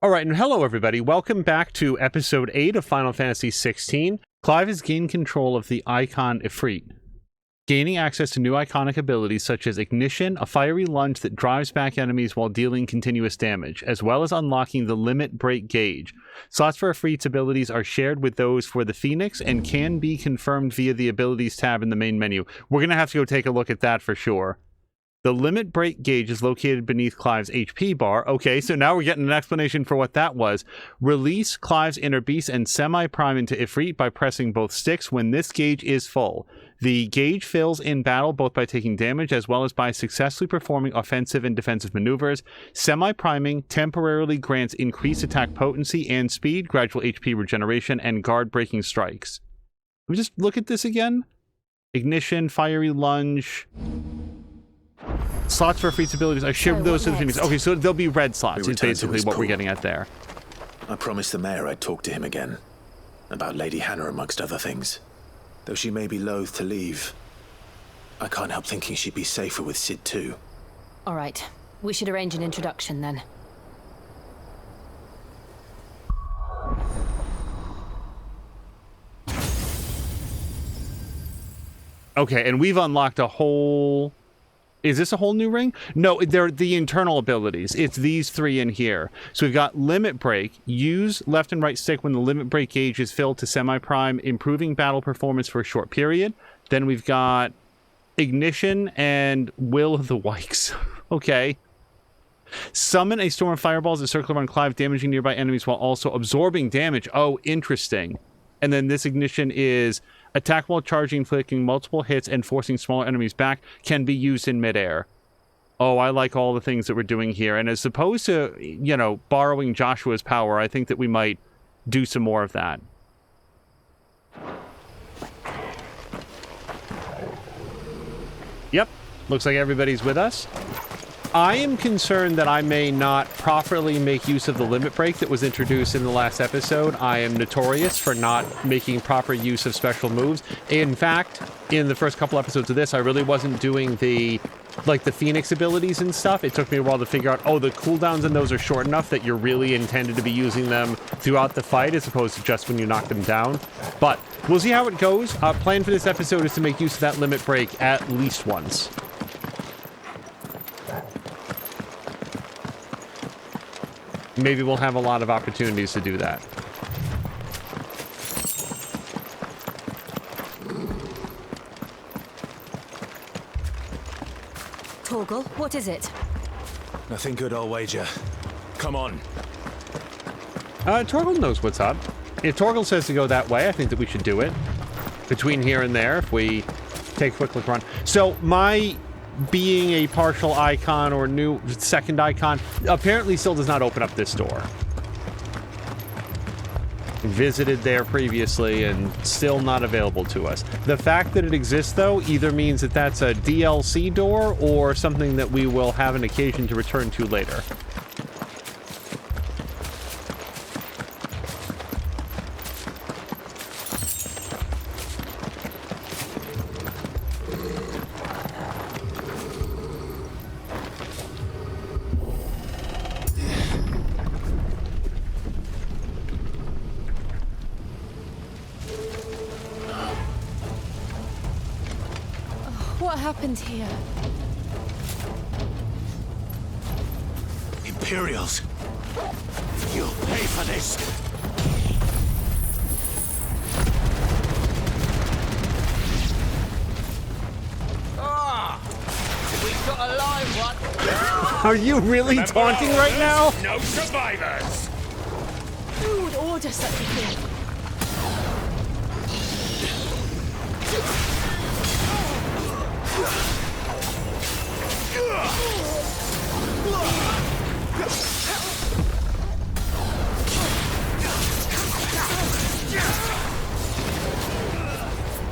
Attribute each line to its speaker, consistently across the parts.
Speaker 1: Alright, and hello everybody. Welcome back to episode 8 of Final Fantasy XVI. Clive has gained control of the Eikon Ifrit, gaining access to new iconic abilities such as Ignition, a fiery lunge that drives back enemies while dealing continuous damage, as well as unlocking the Limit Break gauge. Slots for Ifrit's abilities are shared with those for the Phoenix and can be confirmed via the Abilities tab in the main menu. We're going to have to go take a look at that for sure. The Limit Break gauge is located beneath Clive's HP bar. Okay, so now we're getting an explanation for what that was. Release Clive's Inner Beast and Semi-Prime into Ifrit by pressing both sticks when this gauge is full. The gauge fills in battle both by taking damage as well as by successfully performing offensive and defensive maneuvers. Semi-priming temporarily grants increased attack potency and speed, gradual HP regeneration, and guard-breaking strikes. Let me just look at this again. Ignition, Fiery Lunge... Slots for Ifrit's abilities. I shared those to the Phoenix. Okay, so there'll be red slots is basically what we're getting at there.
Speaker 2: I promised the mayor I'd talk to him again. About Lady Hannah amongst other things. Though she may be loath to leave, I can't help thinking she'd be safer with Sid too.
Speaker 3: Alright, we should arrange an introduction then.
Speaker 1: Okay, and we've unlocked a whole... Is this a whole new ring? No, they're the internal abilities. It's these three in here. So we've got Limit Break. Use left and right stick when the Limit Break gauge is filled to semi-prime, improving battle performance for a short period. Then we've got Ignition and Will of the Wikes. Okay. Summon a storm of fireballs that circle around Clive, damaging nearby enemies while also absorbing damage. Oh, interesting. And then this Ignition is... Attack while charging, inflicting multiple hits, and forcing smaller enemies back, can be used in midair. Oh, I like all the things that we're doing here. And as opposed to, you know, borrowing Joshua's power, I think that we might do some more of that. Yep, looks like everybody's with us. I am concerned that I may not properly make use of the Limit Break that was introduced in the last episode. I am notorious for not making proper use of special moves. In fact, in the first couple episodes of this, I really wasn't doing the Phoenix abilities and stuff. It took me a while to figure out, oh, the cooldowns in those are short enough that you're really intended to be using them throughout the fight as opposed to just when you knock them down. But we'll see how it goes. Plan for this episode is to make use of that Limit Break at least once. Maybe we'll have a lot of opportunities to do that.
Speaker 3: Torgal, what is it?
Speaker 2: Nothing good, I'll wager. Come on.
Speaker 1: Torgal knows what's up. If Torgal says to go that way, I think that we should do it. Between here and there, if we take a quick look around. So, my... being a partial icon or new second icon apparently still does not open up this door. Visited there previously and still not available to us. The fact that it exists, though, either means that that's a DLC door or something that we will have an occasion to return to later.
Speaker 3: What happened here?
Speaker 2: Imperials! You'll pay for this!
Speaker 4: We got a live one!
Speaker 1: Are you really taunting right now?
Speaker 2: No survivors!
Speaker 3: Who would order such a thing?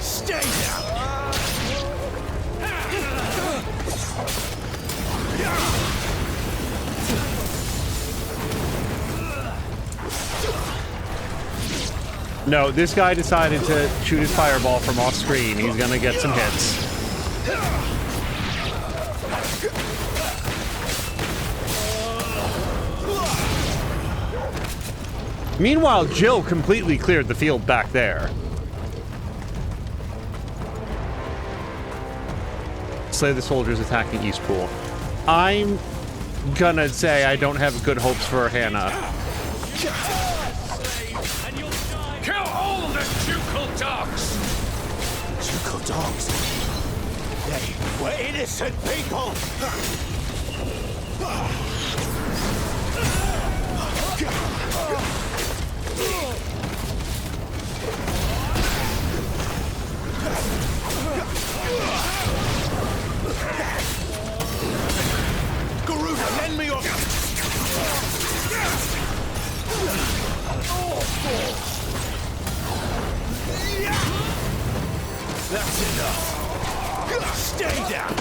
Speaker 2: Stay down!
Speaker 1: No, this guy decided to shoot his fireball from off screen. He's gonna get some hits. Meanwhile, Jill completely cleared the field back there. Slay the soldiers attacking East Pool. I'm gonna say I don't have good hopes for Hannah.
Speaker 5: Kill all the ducal dogs!
Speaker 2: Ducal dogs? They were innocent people! Garuda, lend me your... That's enough. Stay down.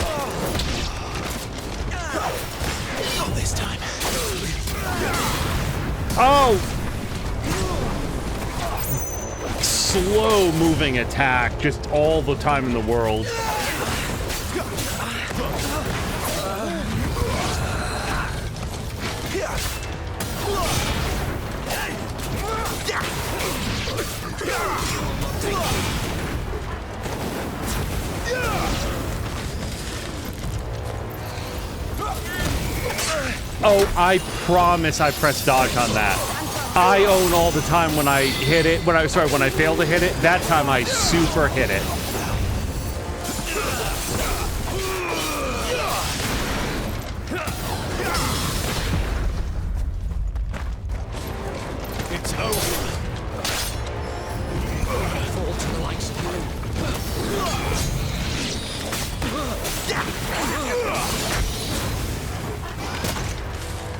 Speaker 2: Not this time.
Speaker 1: Oh! Slow moving attack, just all the time in the world. Oh, I promise I pressed dodge on that. I own all the time when I hit it. When I fail to hit it, that time I super hit it.
Speaker 2: It's over. Fall to the likes of you.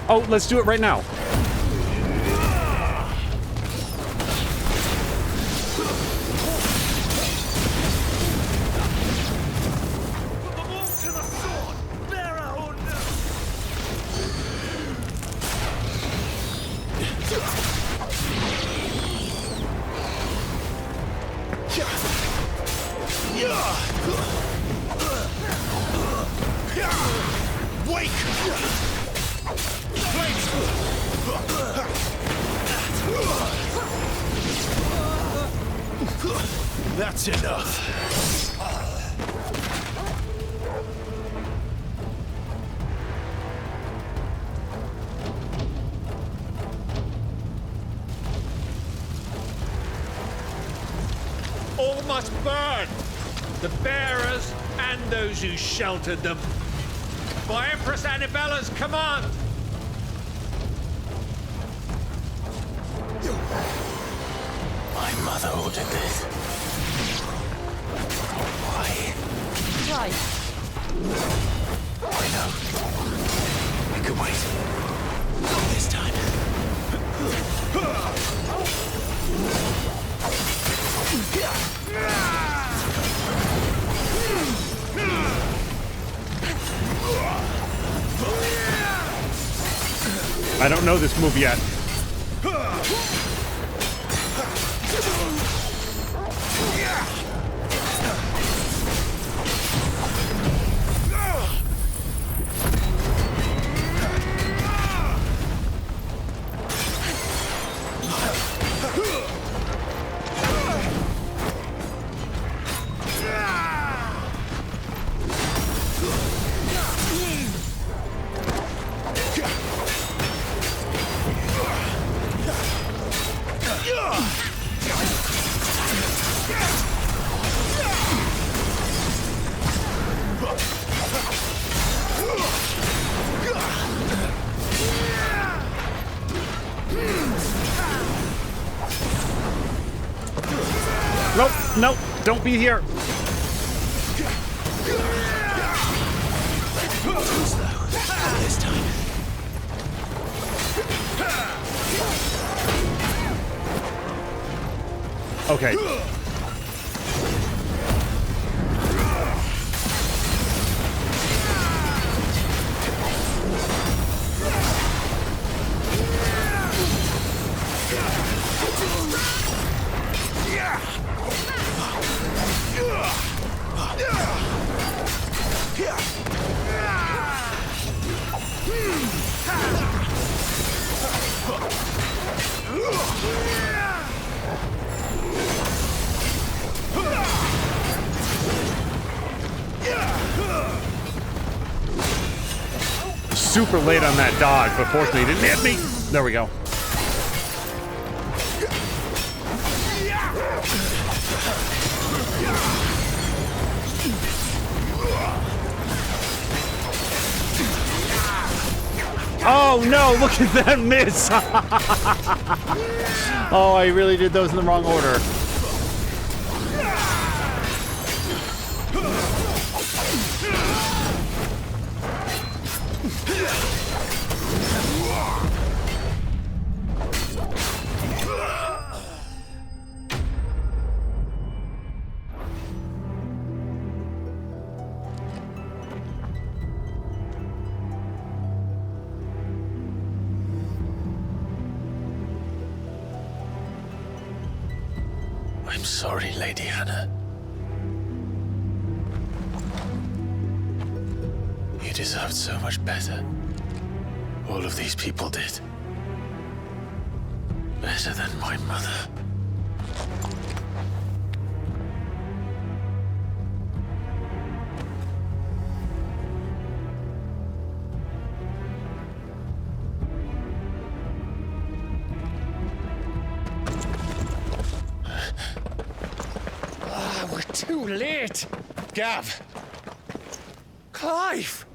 Speaker 1: Oh, let's do it right now.
Speaker 2: That's enough.
Speaker 5: All must burn! The bearers and those who sheltered them. By Empress Annibella's command!
Speaker 2: My mother ordered this. Why?
Speaker 3: Right.
Speaker 2: I know. I can wait. Not this time.
Speaker 1: I don't know this move yet. Nope, nope, don't be here.
Speaker 2: This time.
Speaker 1: Okay. super late on that dodge, but fortunately he didn't hit me. There we go. Oh no, look at that miss! Oh, I really did those in the wrong order.
Speaker 2: I'm sorry, Lady Hannah. You deserved so much better. All of these people did. Better than my mother.
Speaker 4: We're too late. Gav. Clive.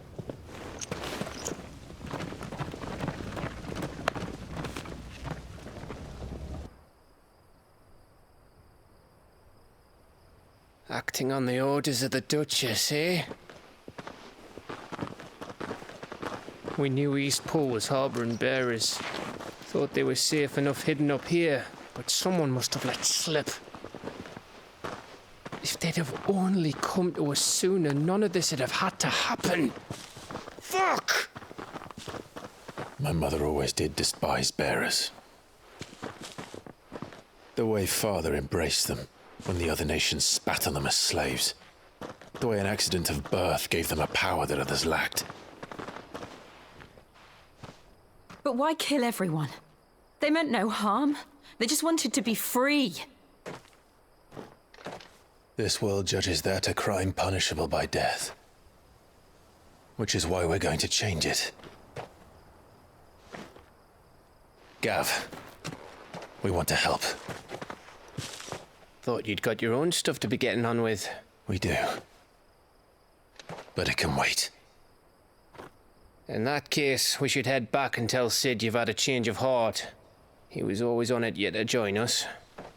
Speaker 4: Acting on the orders of the Duchess, eh? We knew East Pole was harbouring bearers. Thought they were safe enough hidden up here, but someone must have let slip. If they'd have only come to us sooner, none of this would have had to happen. Fuck!
Speaker 2: My mother always did despise bearers. The way Father embraced them when the other nations spat on them as slaves. The way an accident of birth gave them a power that others lacked.
Speaker 3: But why kill everyone? They meant no harm. They just wanted to be free.
Speaker 2: This world judges that a crime punishable by death. Which is why we're going to change it. Gav, we want to help.
Speaker 4: Thought you'd got your own stuff to be getting on with.
Speaker 2: We do. But it can wait.
Speaker 4: In that case, we should head back and tell Sid you've had a change of heart. He was always on it yet to join us.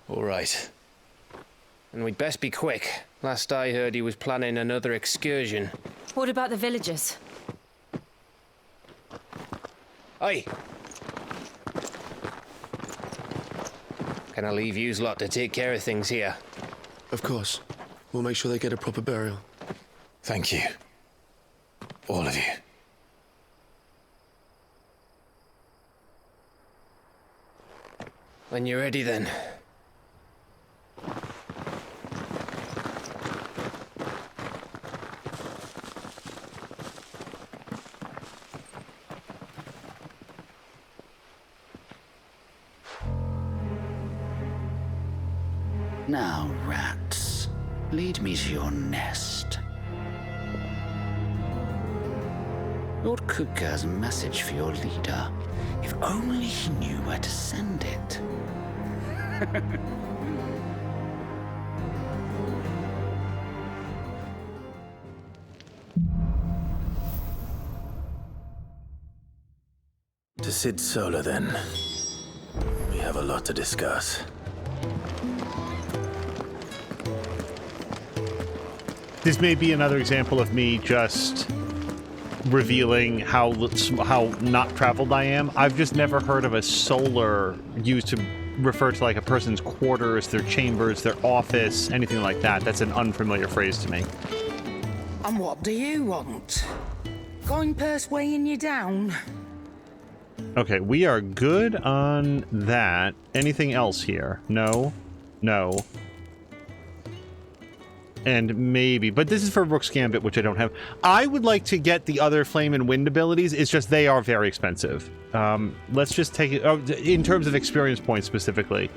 Speaker 2: All right.
Speaker 4: And we'd best be quick. Last I heard, he was planning another excursion.
Speaker 3: What about the villagers?
Speaker 4: Aye. Can I leave yous lot to take care of things here?
Speaker 6: Of course. We'll make sure they get a proper burial.
Speaker 2: Thank you. All of you.
Speaker 4: When you're ready, then.
Speaker 7: Now, rats, lead me to your nest. Lord Kuka has a message for your leader. If only he knew where to send it.
Speaker 2: To Sid Solar, then. We have a lot to discuss.
Speaker 1: This may be another example of me just revealing how not traveled I am. I've just never heard of a solar used to refer to like a person's quarters, their chambers, their office, anything like that. That's an unfamiliar phrase to me.
Speaker 8: And what do you want? Going purse weighing you down?
Speaker 1: Okay, we are good on that. Anything else here? No. No. And maybe, but this is for Rook's Gambit, which I don't have. I would like to get the other Flame and Wind abilities. It's just they are very expensive. Let's just take it, in terms of experience points specifically.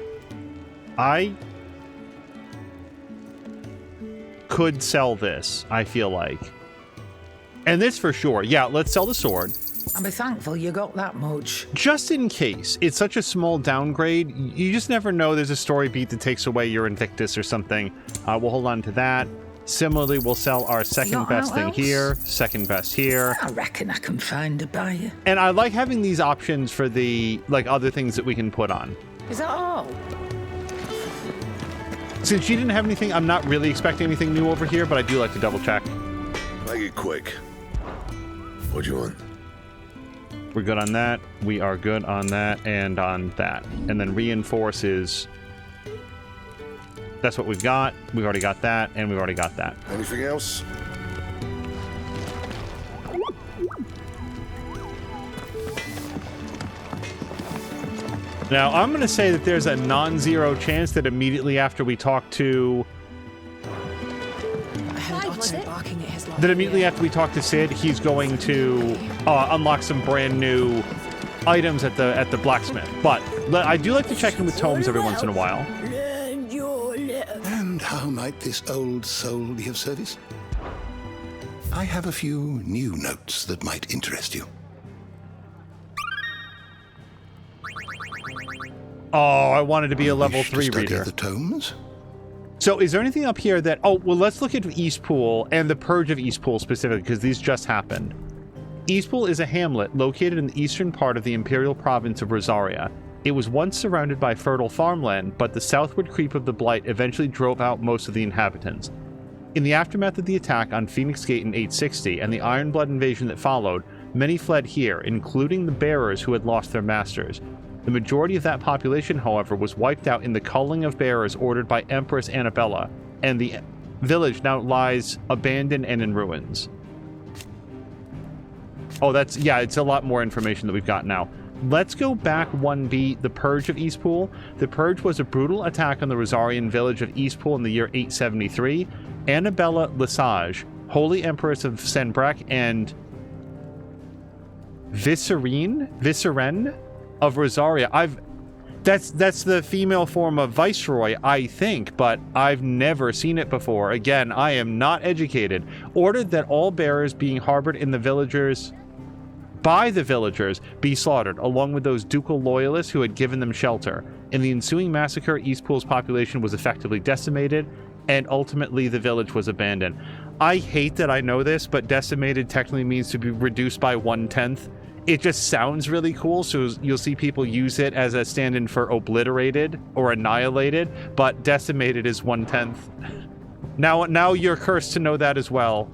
Speaker 1: I could sell this, I feel like. And this for sure. Yeah, let's sell the sword.
Speaker 8: I'll be thankful you got that much.
Speaker 1: Just in case. It's such a small downgrade. You just never know. There's a story beat that takes away your Invictus or something. We'll hold on to that. Similarly, we'll sell our second best thing here, second best here.
Speaker 8: I reckon I can find a buyer.
Speaker 1: And I like having these options for the, like, other things that we can put on.
Speaker 8: Is that all?
Speaker 1: Since she didn't have anything, I'm not really expecting anything new over here, but I do like to double check.
Speaker 6: Make it quick. What do you want?
Speaker 1: We're good on that. We are good on that and on that. And then reinforce is... That's what we've got. We've already got that, and we've already got that.
Speaker 6: Anything else?
Speaker 1: Now, I'm going to say that there's a non-zero chance that immediately after we talk to... That immediately after we talk to Sid, he's going to unlock some brand new items at the blacksmith. But I do like to check in with tomes every once in a while.
Speaker 9: And how might this old soul be of service? I have a few new notes that might interest you.
Speaker 1: Oh, I wanted to be a level 3 reader.
Speaker 9: The tomes?
Speaker 1: So is there anything up here that... Oh, well, let's look at Eastpool and the Purge of Eastpool specifically, because these just happened. Eastpool is a hamlet located in the eastern part of the imperial province of Rosaria. It was once surrounded by fertile farmland, but the southward creep of the Blight eventually drove out most of the inhabitants. In the aftermath of the attack on Phoenix Gate in 860 and the Ironblood invasion that followed, many fled here, including the bearers who had lost their masters. The majority of that population, however, was wiped out in the culling of bearers ordered by Empress Annabella, and the village now lies abandoned and in ruins. Oh, that's... Yeah, it's a lot more information that we've got now. Let's go back 1B, the Purge of Eastpool. The Purge was a brutal attack on the Rosarian village of Eastpool in the year 873. Annabella Lesage, Holy Empress of Senbrek, and Vicereine of Rosaria. That's the female form of Viceroy, I think, but I've never seen it before. Again, I am not educated. Ordered that all bearers being harbored in the villagers... by the villagers be slaughtered, along with those ducal loyalists who had given them shelter. In the ensuing massacre, Eastpool's population was effectively decimated, and ultimately the village was abandoned. I hate that I know this, but decimated technically means to be reduced by 1/10. It just sounds really cool, so you'll see people use it as a stand-in for obliterated or annihilated, but decimated is 1/10. Now you're cursed to know that as well.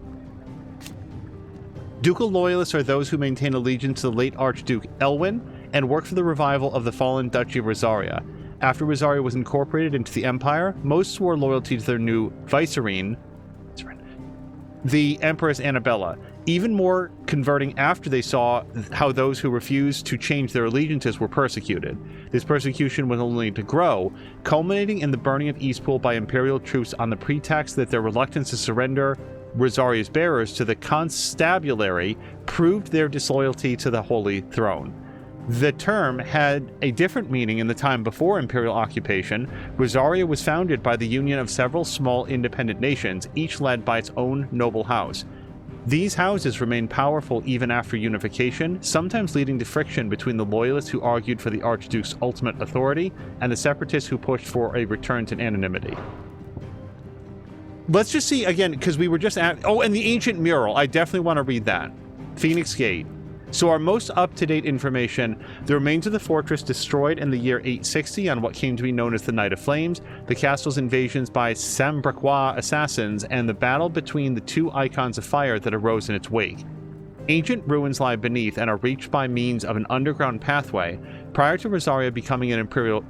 Speaker 1: Ducal loyalists are those who maintain allegiance to the late Archduke Elwin and work for the revival of the fallen Duchy of Rosaria. After Rosaria was incorporated into the Empire, most swore loyalty to their new Vicereine, the Empress Annabella, even more converting after they saw how those who refused to change their allegiances were persecuted. This persecution was only to grow, culminating in the burning of Eastpool by Imperial troops on the pretext that their reluctance to surrender Rosaria's bearers to the constabulary proved their disloyalty to the Holy Throne. The term had a different meaning in the time before Imperial occupation. Rosaria was founded by the union of several small independent nations, each led by its own noble house. These houses remained powerful even after unification, sometimes leading to friction between the loyalists who argued for the Archduke's ultimate authority and the separatists who pushed for a return to anonymity. Let's just see, again, because we were just at... Oh, and the ancient mural. I definitely want to read that. Phoenix Gate. So our most up-to-date information, the remains of the fortress destroyed in the year 860 on what came to be known as the Night of Flames, the castle's invasions by Sambrequois assassins, and the battle between the two icons of fire that arose in its wake. Ancient ruins lie beneath and are reached by means of an underground pathway. Prior to Rosaria becoming an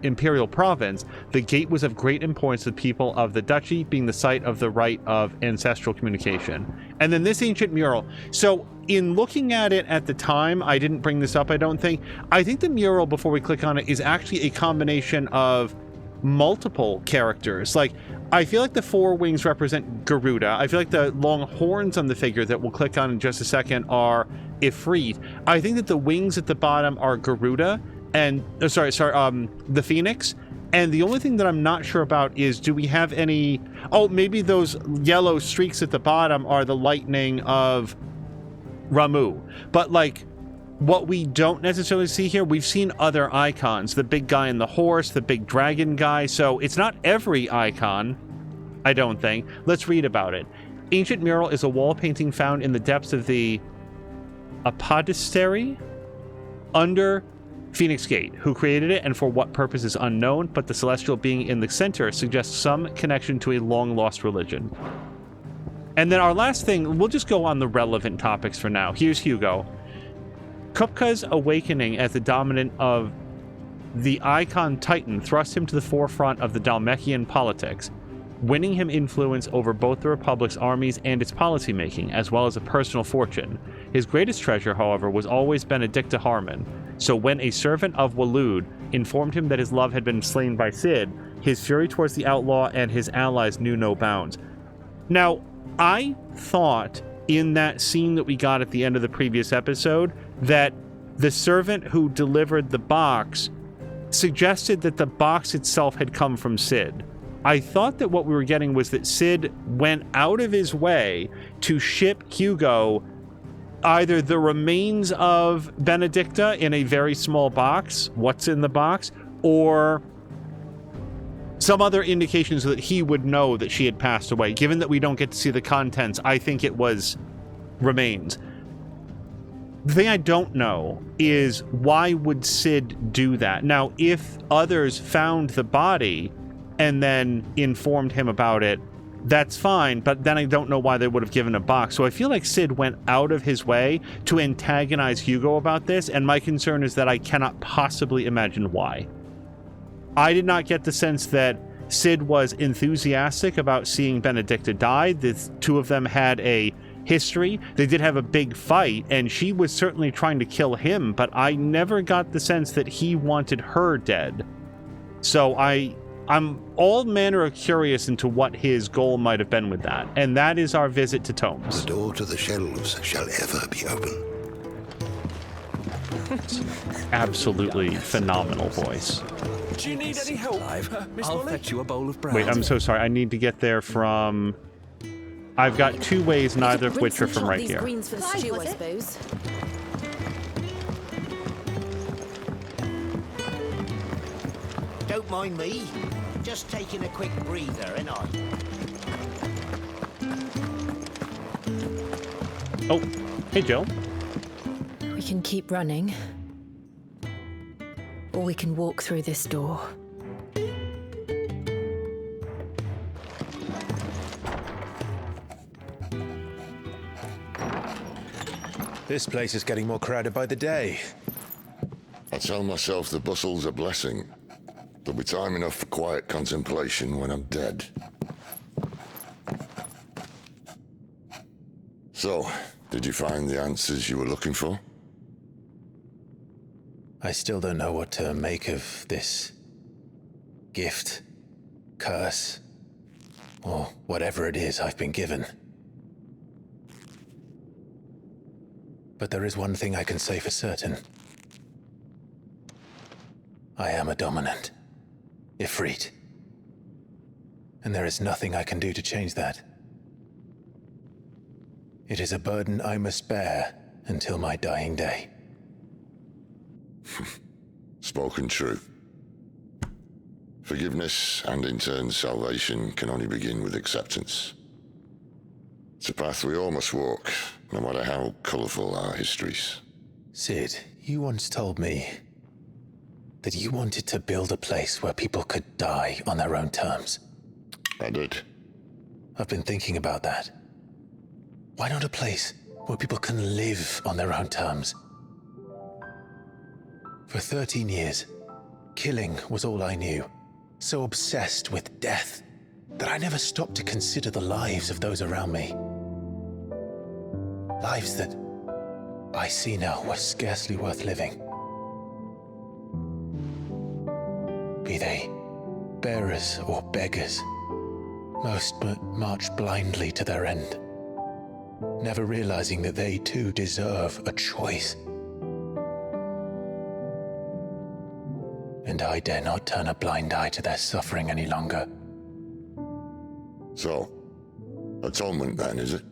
Speaker 1: imperial province, the gate was of great importance to the people of the duchy, being the site of the rite of ancestral communication. And then this ancient mural. So in looking at it at the time, I didn't bring this up, I don't think. I think the mural, before we click on it, is actually a combination of multiple characters. Like, I feel like the four wings represent Garuda. I feel like the long horns on the figure that we'll click on in just a second are Ifrit. I think that the wings at the bottom are Garuda and the Phoenix. And the only thing that I'm not sure about is, do we have any... Oh, maybe those yellow streaks at the bottom are the lightning of Ramu. But like, what we don't necessarily see here, we've seen other icons. The big guy in the horse, the big dragon guy. So it's not every icon, I don't think. Let's read about it. Ancient mural is a wall painting found in the depths of the Apodistery under Phoenix Gate. Who created it and for what purpose is unknown, but the celestial being in the center suggests some connection to a long-lost religion. And then our last thing, we'll just go on the relevant topics for now. Here's Hugo. Kupka's awakening as the dominant of the Eikon Titan thrust him to the forefront of the Dhalmekian politics, winning him influence over both the Republic's armies and its policymaking, as well as a personal fortune. His greatest treasure, however, was always Benedicta Harmon, so when a servant of Waloed informed him that his love had been slain by Cid, his fury towards the outlaw and his allies knew no bounds. Now, I thought in that scene that we got at the end of the previous episode that the servant who delivered the box suggested that the box itself had come from Cid. I thought that what we were getting was that Cid went out of his way to ship Hugo either the remains of Benedicta in a very small box, what's in the box, or some other indications so that he would know that she had passed away. Given that we don't get to see the contents, I think it was remains. The thing I don't know is why would Cid do that? Now, if others found the body and then informed him about it, that's fine, but then I don't know why they would have given a box. So I feel like Cid went out of his way to antagonize Hugo about this, and my concern is that I cannot possibly imagine why. I did not get the sense that Cid was enthusiastic about seeing Benedicta die. The two of them had a history. They did have a big fight, and she was certainly trying to kill him, but I never got the sense that he wanted her dead. So I'm all manner of curious into what his goal might have been with that, and that is our visit to Tomes.
Speaker 9: The door to the shelves shall ever be open.
Speaker 1: Absolutely phenomenal voice.
Speaker 10: Do you need any help, Miss Molly? I'll fetch you a bowl of brown.
Speaker 1: Wait, I'm so sorry. I need to get there from... I've got two ways, neither of which are from right here.
Speaker 11: Greens for the stew, I suppose.
Speaker 12: Don't mind me. Just taking a quick breather, ain't I?
Speaker 1: Oh, hey, Jill.
Speaker 3: We can keep running, or we can walk through this door.
Speaker 2: This place is getting more crowded by the day.
Speaker 13: I tell myself the bustle's a blessing. There'll be time enough for quiet contemplation when I'm dead. So, did you find the answers you were looking for?
Speaker 2: I still don't know what to make of this gift, curse, or whatever it is I've been given. But there is one thing I can say for certain. I am a dominant, Ifrit. And there is nothing I can do to change that. It is a burden I must bear until my dying day.
Speaker 13: Spoken true. Forgiveness and in turn salvation can only begin with acceptance. It's a path we all must walk, no matter how colourful our histories.
Speaker 2: Cid, you once told me that you wanted to build a place where people could die on their own terms.
Speaker 13: I did.
Speaker 2: I've been thinking about that. Why not a place where people can live on their own terms? For 13 years, killing was all I knew. So obsessed with death that I never stopped to consider the lives of those around me. Lives that I see now were scarcely worth living. Be they bearers or beggars, most march blindly to their end, never realizing that they too deserve a choice. And I dare not turn a blind eye to their suffering any longer.
Speaker 13: So, atonement then, is it?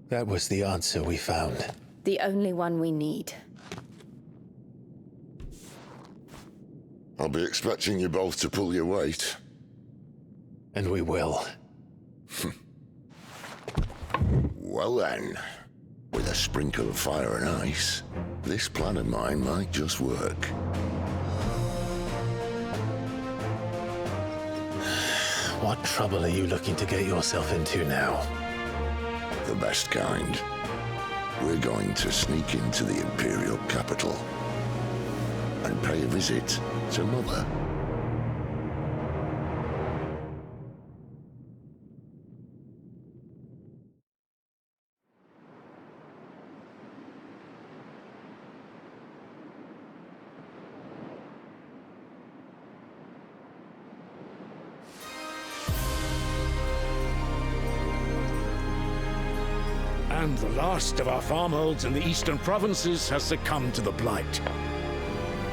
Speaker 2: That was the answer we found.
Speaker 3: The only one we need.
Speaker 13: I'll be expecting you both to pull your weight.
Speaker 2: And we will.
Speaker 13: Well then, with a sprinkle of fire and ice, this plan of mine might just work.
Speaker 2: What trouble are you looking to get yourself into now?
Speaker 13: The best kind. We're going to sneak into the Imperial capital and pay a visit to Mother.
Speaker 5: And the last of our farmholds in the eastern provinces has succumbed to the blight.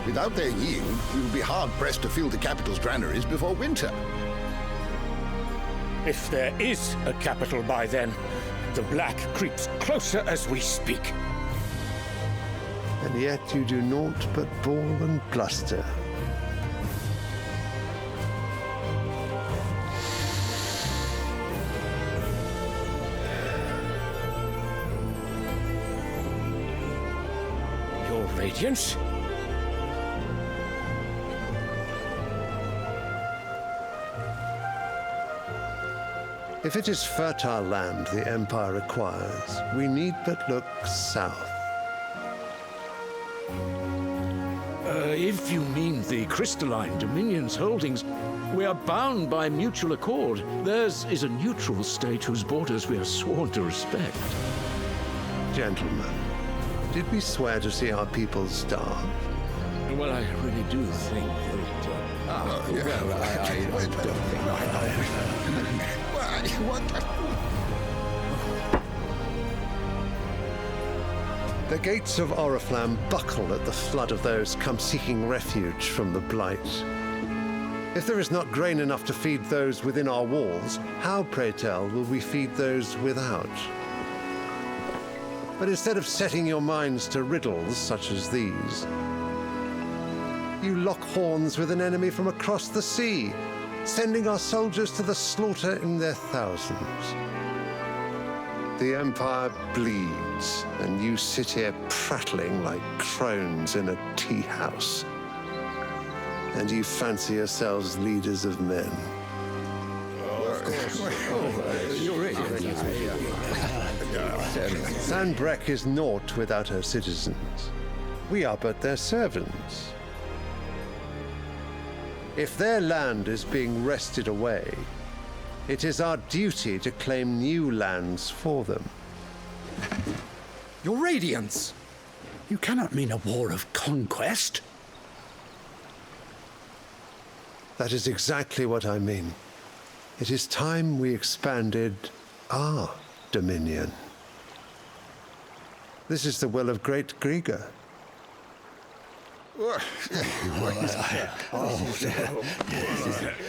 Speaker 11: Without their yield, we will be hard-pressed to fill the capital's granaries before winter.
Speaker 5: If there is a capital by then, the black creeps closer as we speak.
Speaker 14: And yet you do naught but bawl and bluster.
Speaker 5: Your Radiance?
Speaker 14: If it is fertile land the Empire acquires, we need but look south.
Speaker 5: If you mean the crystalline Dominion's holdings, we are bound by mutual accord. Theirs is a neutral state whose borders we are sworn to respect.
Speaker 14: Gentlemen, did we swear to see our people starve?
Speaker 5: Well, I really do think that... I don't think...
Speaker 14: The gates of Oriflamme buckle at the flood of those come seeking refuge from the blight. If there is not grain enough to feed those within our walls, how, pray tell, will we feed those without? But instead of setting your minds to riddles such as these, you lock horns with an enemy from across the sea, sending our soldiers to the slaughter in their thousands. The Empire bleeds, and you sit here prattling like crones in a tea house. And you fancy yourselves leaders of men. Sandbreck is naught without her citizens. We are but their servants. If their land is being wrested away, it is our duty to claim new lands for them.
Speaker 15: Your Radiance! You cannot mean a war of conquest.
Speaker 14: That is exactly what I mean. It is time we expanded our dominion. This is the will of great Grieger.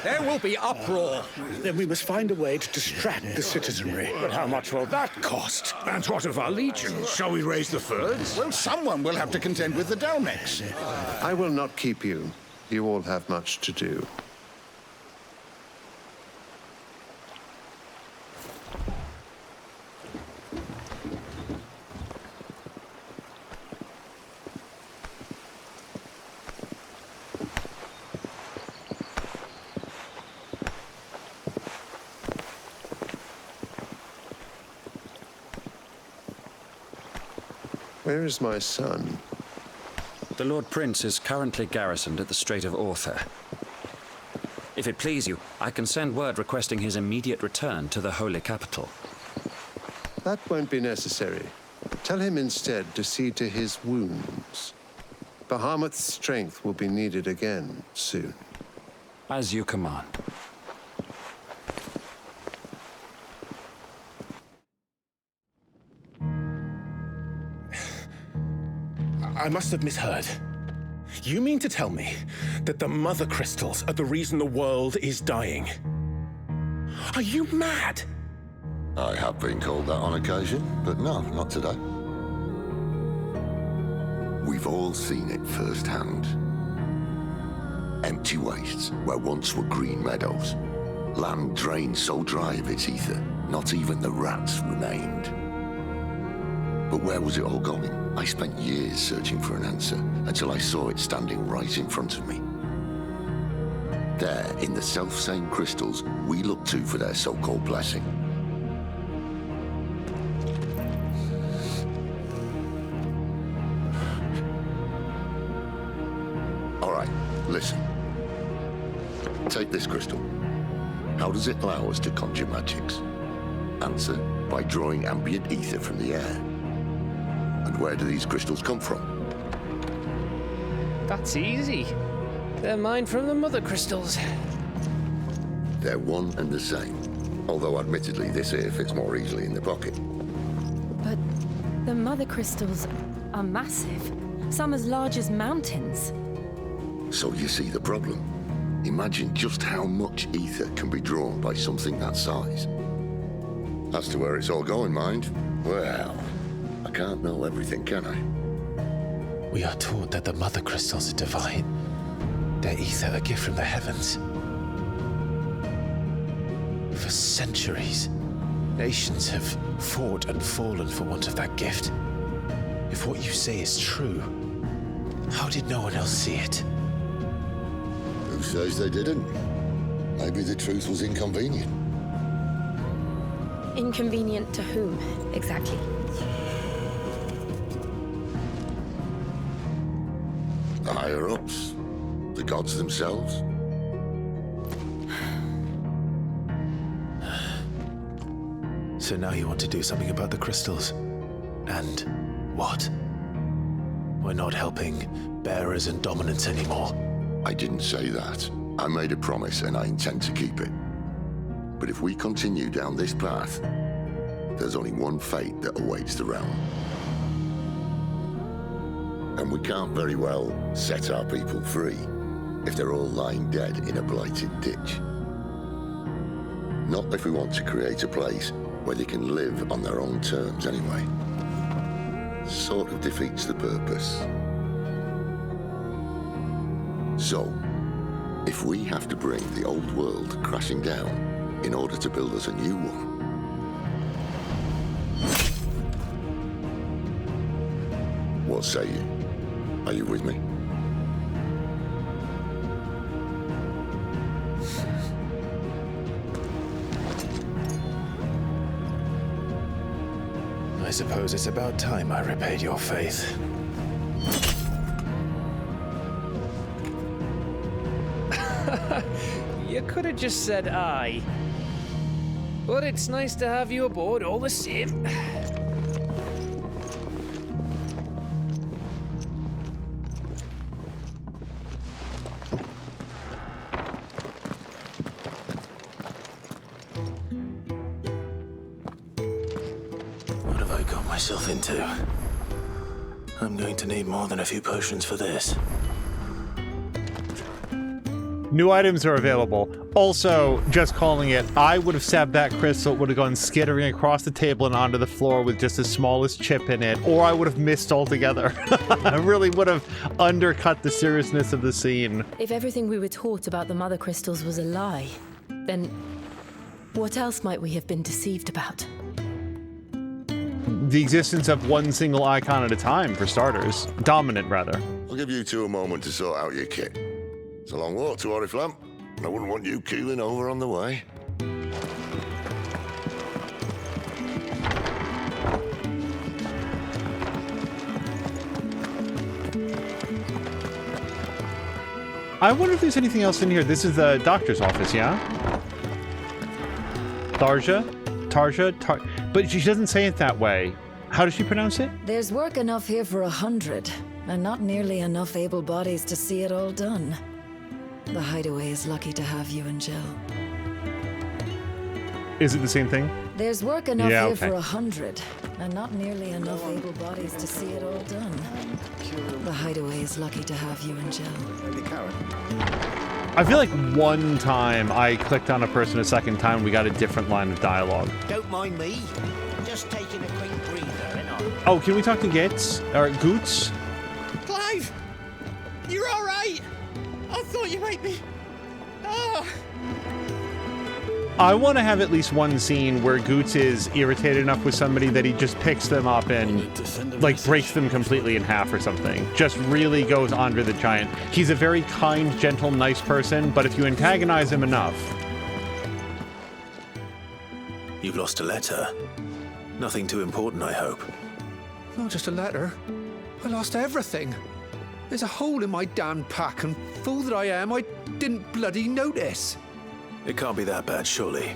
Speaker 15: There will be uproar. Then we must find a way to distract the citizenry.
Speaker 5: But how much will that cost? And what of our legions? Shall we raise the furs?
Speaker 11: Well, someone will have to contend with the Dalmex.
Speaker 14: I will not keep you. You all have much to do. Where is my son?
Speaker 10: The Lord Prince is currently garrisoned at the Strait of Arthur. If it please you, I can send word requesting his immediate return to the Holy Capital.
Speaker 14: That won't be necessary. Tell him instead to see to his wounds. Bahamut's strength will be needed again soon.
Speaker 10: As you command.
Speaker 16: I must have misheard. You mean to tell me that the Mother Crystals are the reason the world is dying? Are you mad?
Speaker 13: I have been called that on occasion, but no, not today. We've all seen it firsthand. Empty wastes where once were green meadows. Land drained so dry of its ether, not even the rats remained. But where was it all going? I spent years searching for an answer until I saw it standing right in front of me. There, in the self-same crystals we look to for their so-called blessing. All right, listen. Take this crystal. How does it allow us to conjure magics? Answer, by drawing ambient ether from the air. And where do these crystals come from?
Speaker 4: That's easy. They're mine from the mother crystals.
Speaker 13: They're one and the same. Although admittedly this here fits more easily in the pocket.
Speaker 3: But the mother crystals are massive. Some as large as mountains.
Speaker 13: So you see the problem. Imagine just how much ether can be drawn by something that size. As to where it's all going, mind, well, I can't know everything, can I?
Speaker 2: We are taught that the mother crystals are divine. Their ether a gift from the heavens. For centuries, nations have fought and fallen for want of that gift. If what you say is true, how did no one else see it?
Speaker 13: Who says they didn't? Maybe the truth was inconvenient.
Speaker 3: Inconvenient to whom, exactly?
Speaker 13: The higher-ups, the gods themselves.
Speaker 2: So now you want to do something about the crystals. And what? We're not helping bearers and dominants anymore.
Speaker 13: I didn't say that. I made a promise and I intend to keep it. But if we continue down this path, there's only one fate that awaits the realm. And we can't very well set our people free if they're all lying dead in a blighted ditch. Not if we want to create a place where they can live on their own terms anyway. Sort of defeats the purpose. So, if we have to bring the old world crashing down in order to build us a new one, what say you? Are you with me?
Speaker 2: I suppose it's about time I repaid your faith.
Speaker 4: You could have just said aye. But it's nice to have you aboard all the same.
Speaker 2: What have I got myself into? I'm going to need more than a few potions for this.
Speaker 1: New items are available. Also, just calling it, I would have stabbed that crystal, it would have gone skittering across the table and onto the floor with just the smallest chip in it, or I would have missed altogether. I really would have undercut the seriousness of the scene.
Speaker 3: If everything we were taught about the mother crystals was a lie, then what else might we have been deceived about?
Speaker 1: The existence of one single icon at a time, for starters. Dominant, rather.
Speaker 13: I'll give you two a moment to sort out your kit. It's a long walk to Oriflamme, and I wouldn't want you keeling over on the way.
Speaker 1: I wonder if there's anything else in here. This is the doctor's office, yeah? Tarja? But she doesn't say it that way. How does she pronounce it?
Speaker 17: There's work enough here for 100, and not nearly enough able bodies to see it all done. The Hideaway is lucky to have you and Jill.
Speaker 1: Is it the same thing?
Speaker 17: There's work enough
Speaker 1: Yeah,
Speaker 17: here
Speaker 1: okay.
Speaker 17: for 100, and not nearly enough able bodies to see it all done. The Hideaway is lucky to have you and Jill.
Speaker 1: I feel like one time I clicked on a person a second time, we got a different line of dialogue.
Speaker 12: Don't mind me. Just taking a quick breather, and on.
Speaker 1: Oh, can we talk to Gates? Or Goots?
Speaker 18: Clive! You're alright! I thought you might be... Ah!
Speaker 1: I want to have at least one scene where Goots is irritated enough with somebody that he just picks them up and like breaks them completely in half or something. Just really goes under the giant. He's a very kind, gentle, nice person, but if you antagonize him enough...
Speaker 2: You've lost a letter. Nothing too important, I hope.
Speaker 19: Not just a letter. I lost everything. There's a hole in my damn pack, and fool that I am, I didn't bloody notice.
Speaker 2: It can't be that bad, surely.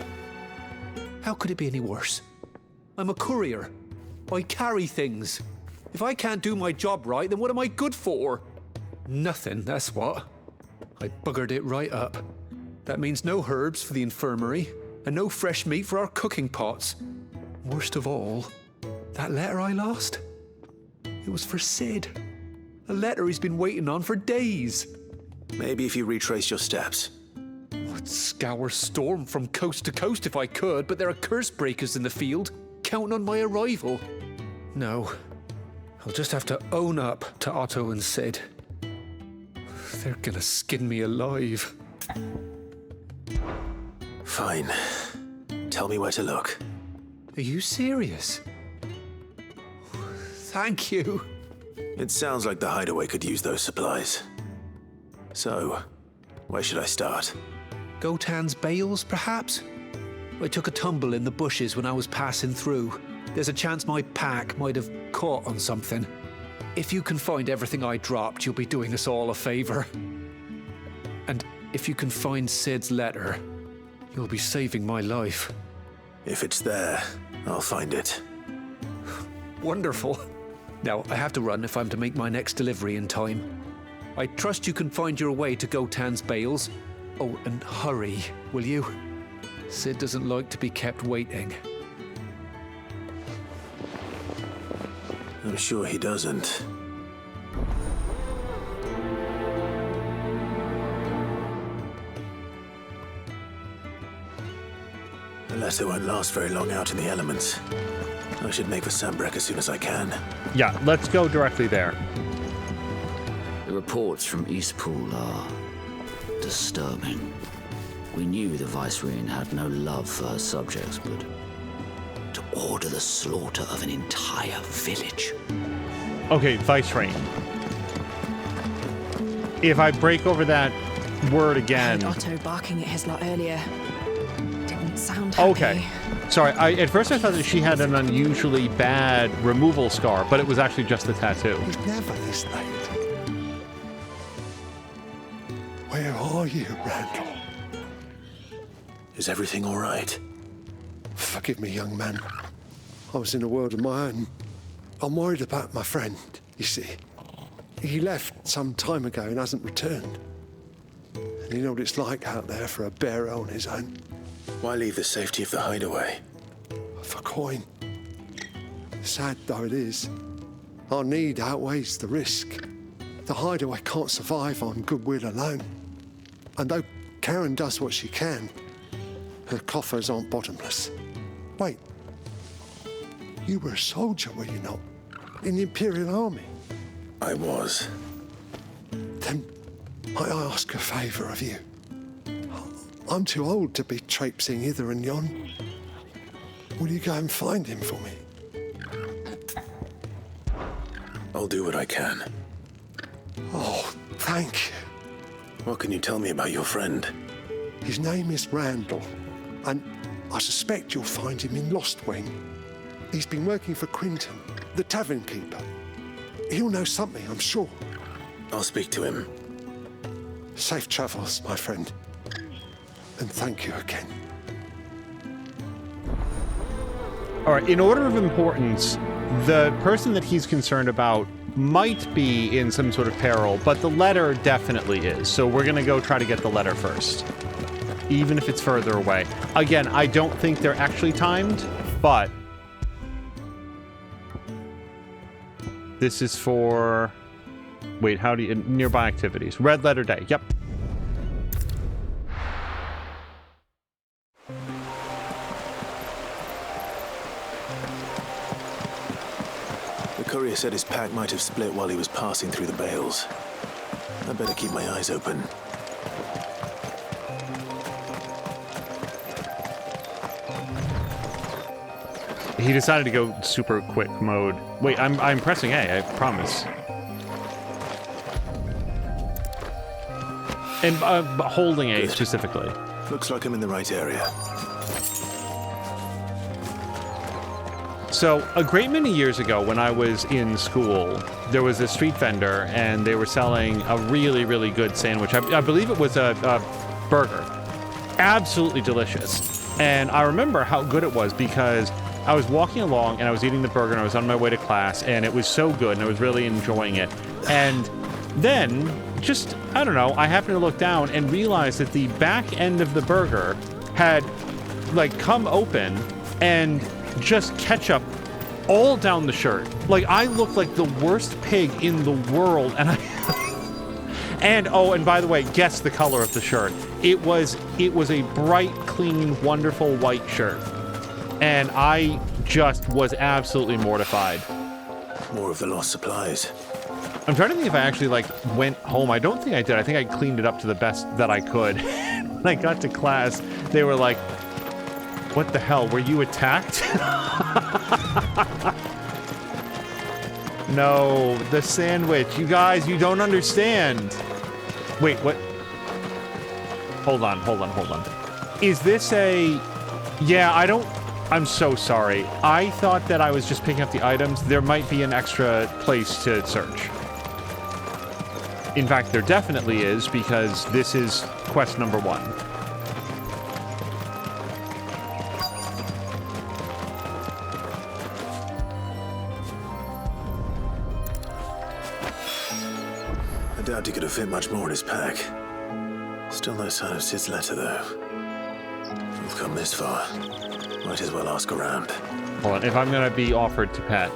Speaker 19: How could it be any worse? I'm a courier. I carry things. If I can't do my job right, then what am I good for? Nothing, that's what. I buggered it right up. That means no herbs for the infirmary, and no fresh meat for our cooking pots. Worst of all, that letter I lost? It was for Sid. A letter he's been waiting on for days.
Speaker 2: Maybe if you retrace your steps.
Speaker 19: I'd scour Storm from coast to coast if I could, but there are curse breakers in the field, counting on my arrival. No, I'll just have to own up to Otto and Sid. They're gonna skin me alive.
Speaker 2: Fine. Tell me where to look.
Speaker 19: Are you serious? Thank you.
Speaker 2: It sounds like the Hideaway could use those supplies. So, where should I start?
Speaker 19: Gotan's bales, perhaps? I took a tumble in the bushes when I was passing through. There's a chance my pack might have caught on something. If you can find everything I dropped, you'll be doing us all a favor. And if you can find Sid's letter, you'll be saving my life.
Speaker 2: If it's there, I'll find it.
Speaker 19: Wonderful. Now, I have to run if I'm to make my next delivery in time. I trust you can find your way to Gotan's bales. Oh, and hurry, will you? Sid doesn't like to be kept waiting.
Speaker 2: I'm sure he doesn't. The letter won't last very long out in the elements. I should make for Sambrek as soon as I can.
Speaker 1: Yeah, let's go directly there.
Speaker 7: The reports from Eastpool are disturbing. We knew the Vicereine had no love for her subjects, but to order the slaughter of an entire village.
Speaker 1: Okay, Vicereine. If I break over that word again...
Speaker 20: I heard Otto barking at his lot earlier. Didn't sound happy.
Speaker 1: Okay. Sorry, at first I thought that she had an unusually bad removal scar, but it was actually just the tattoo.
Speaker 14: It's never this late. Where are you, Randall?
Speaker 2: Is everything all right?
Speaker 14: Forgive me, young man. I was in a world of my own. I'm worried about my friend, you see. He left some time ago and hasn't returned. And you know what it's like out there for a bearer on his own.
Speaker 2: Why leave the safety of the Hideaway?
Speaker 14: For coin. Sad though it is, our need outweighs the risk. The Hideaway can't survive on goodwill alone. And though Karen does what she can, her coffers aren't bottomless. Wait, you were a soldier, were you not? In the Imperial Army?
Speaker 2: I was.
Speaker 14: Then might I ask a favour of you? I'm too old to be traipsing hither and yon. Will you go and find him for me?
Speaker 2: I'll do what I can.
Speaker 14: Oh, thank you.
Speaker 2: What can you tell me about your friend?
Speaker 14: His name is Randall, and I suspect you'll find him in Lost Wing. He's been working for Quinton, the tavern keeper. He'll know something, I'm sure.
Speaker 2: I'll speak to him.
Speaker 14: Safe travels, my friend. And thank you again.
Speaker 1: All right, in order of importance, the person that he's concerned about might be in some sort of peril, but the letter definitely is. So we're going to go try to get the letter first. even if it's further away. Again, I don't think they're actually timed, but this is for, wait, how do you, nearby activities. Red letter day, yep.
Speaker 21: The courier said his pack might have split while he was passing through the bales. I better keep my eyes open.
Speaker 1: He decided to go super quick mode. Wait, I'm pressing A, I promise. And holding A specifically.
Speaker 21: Looks like I'm in the right area.
Speaker 1: So, a great many years ago when I was in school, there was a street vendor and they were selling a really, really good sandwich. I believe it was a burger. Absolutely delicious. And I remember how good it was because I was walking along and I was eating the burger and I was on my way to class and it was so good and I was really enjoying it. And then, just, I don't know, I happened to look down and realize that the back end of the burger had, like, come open and just ketchup all down the shirt. Like, I looked like the worst pig in the world, and and oh, and by the way, guess the color of the shirt. It was a bright, clean, wonderful white shirt. And I just was absolutely mortified.
Speaker 21: More of the lost supplies.
Speaker 1: I'm trying to think if I actually, like, went home. I don't think I did. I think I cleaned it up to the best that I could. When I got to class, they were like, what the hell? Were you attacked? No, the sandwich. You guys, you don't understand. Wait, what? Hold on. Is this a... Yeah, I'm so sorry. I thought that I was just picking up the items. There might be an extra place to search. In fact, there definitely is, because this is quest number 1.
Speaker 21: I doubt he could have fit much more in his pack. Still no sign of Sid's letter, though. We've come this far. Might as well ask around.
Speaker 1: Hold on, if I'm gonna be offered to pet.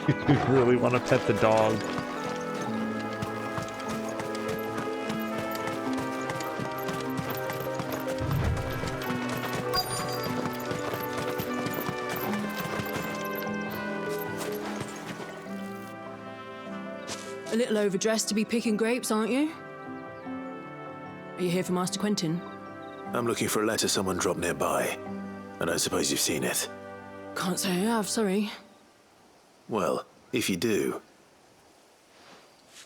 Speaker 1: You really want to pet the dog?
Speaker 20: A little overdressed to be picking grapes, aren't you? Are you here for Master Quentin?
Speaker 21: I'm looking for a letter someone dropped nearby. I don't suppose you've seen it.
Speaker 20: Can't say I have, sorry.
Speaker 21: Well, if you do...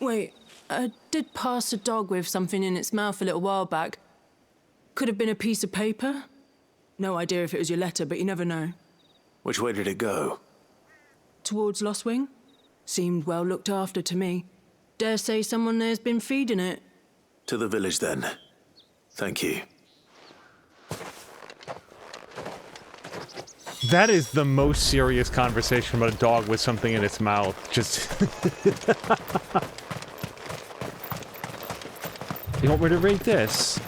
Speaker 20: Wait, I did pass a dog with something in its mouth a little while back. Could have been a piece of paper. No idea if it was your letter, but you never know.
Speaker 21: Which way did it go?
Speaker 20: Towards Lost Wing. Seemed well looked after to me. Dare say someone there's been feeding it.
Speaker 21: To the village, then. Thank you.
Speaker 1: That is the most serious conversation about a dog with something in its mouth. Just... You want me to read this?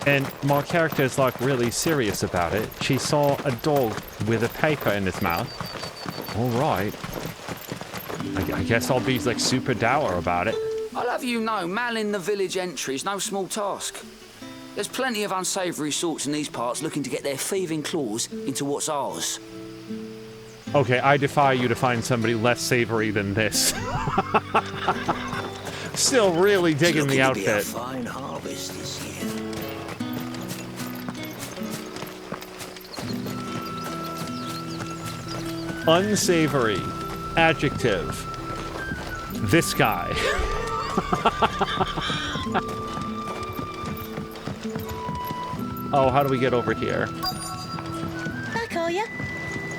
Speaker 1: And my character is, like, really serious about it. She saw a dog with a paper in its mouth. All right. I guess I'll be, like, super dour about it.
Speaker 7: I'll have you know, manning the village entry is no small task. There's plenty of unsavoury sorts in these parts looking to get their thieving claws into what's ours.
Speaker 1: Okay, I defy you to find somebody less savoury than this. Still really digging the outfit.
Speaker 12: It's looking to be a fine harvest this year.
Speaker 1: Unsavory. Adjective. This guy. Oh, how do we get over here?
Speaker 22: Back, are ya?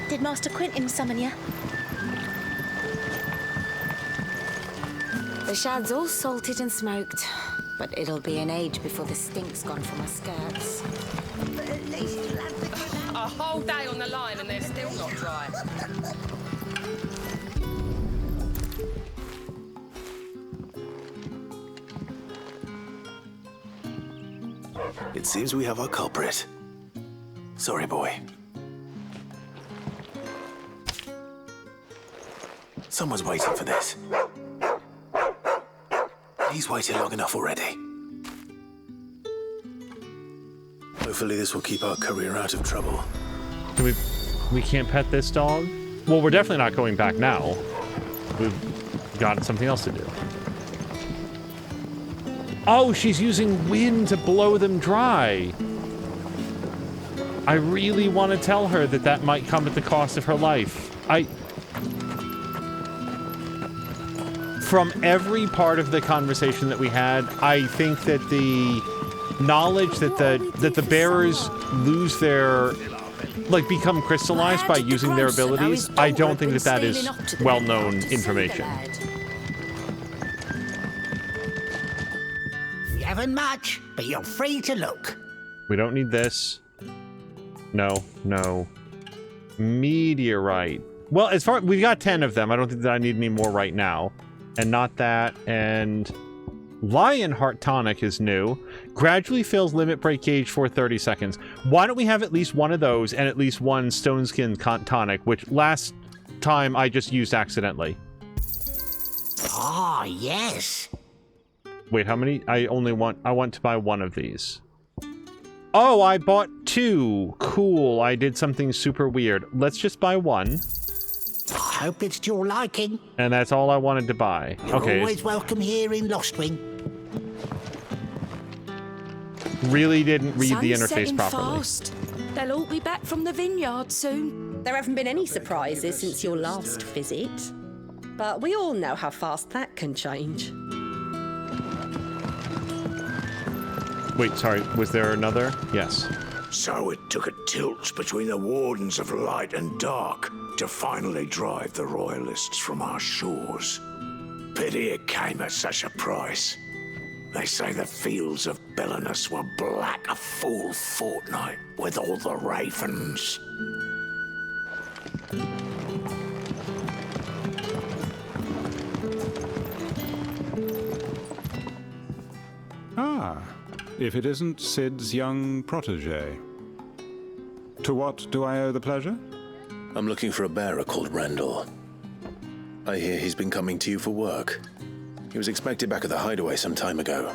Speaker 22: Did Master Quentin summon ya?
Speaker 23: The shad's all salted and smoked, but it'll be an age before the stink's gone from my skirts.
Speaker 24: A whole day on the line and they're still not dry.
Speaker 21: It seems we have our culprit. Sorry, boy. Someone's waiting for this. He's waited long enough already. Hopefully this will keep our courier out of trouble.
Speaker 1: We can't pet this dog? Well, we're definitely not going back now. We've got something else to do. Oh, she's using wind to blow them dry. I really want to tell her that that might come at the cost of her life. From every part of the conversation that we had, I think that the knowledge that the bearers lose their, like, become crystallized by using their abilities, I don't think that that is well-known information.
Speaker 12: You haven't much, but you're free to look.
Speaker 1: We don't need this. No. Meteorite. Well, as far we've got 10 of them. I don't think that I need any more right now. And not that. And Lionheart Tonic is new. Gradually fills limit break gauge for 30 seconds. Why don't we have at least one of those and at least one Stone Skin Tonic, which last time I just used accidentally.
Speaker 12: Ah, yes.
Speaker 1: Wait, how many? I want to buy one of these. Oh, I bought 2. Cool. I did something super weird. Let's just buy 1.
Speaker 12: I hope it's to your liking.
Speaker 1: And that's all I wanted to buy.
Speaker 12: You're
Speaker 1: okay.
Speaker 12: always welcome here in Lostwing.
Speaker 1: Really didn't read the
Speaker 6: Sun's
Speaker 1: interface
Speaker 6: setting
Speaker 1: properly.
Speaker 6: Fast. They'll all be back from the vineyard soon.
Speaker 8: There haven't been any surprises since your last visit. But we all know how fast that can change.
Speaker 1: Wait, sorry, was there another? Yes.
Speaker 5: So it took a tilt between the Wardens of Light and Dark to finally drive the Royalists from our shores. Pity it came at such a price. They say the fields of Belenus were black a full fortnight with all the ravens.
Speaker 9: Ah, if it isn't Sid's young protege. To what do I owe the pleasure?
Speaker 21: I'm looking for a bearer called Randall. I hear he's been coming to you for work. He was expected back at the hideaway some time ago.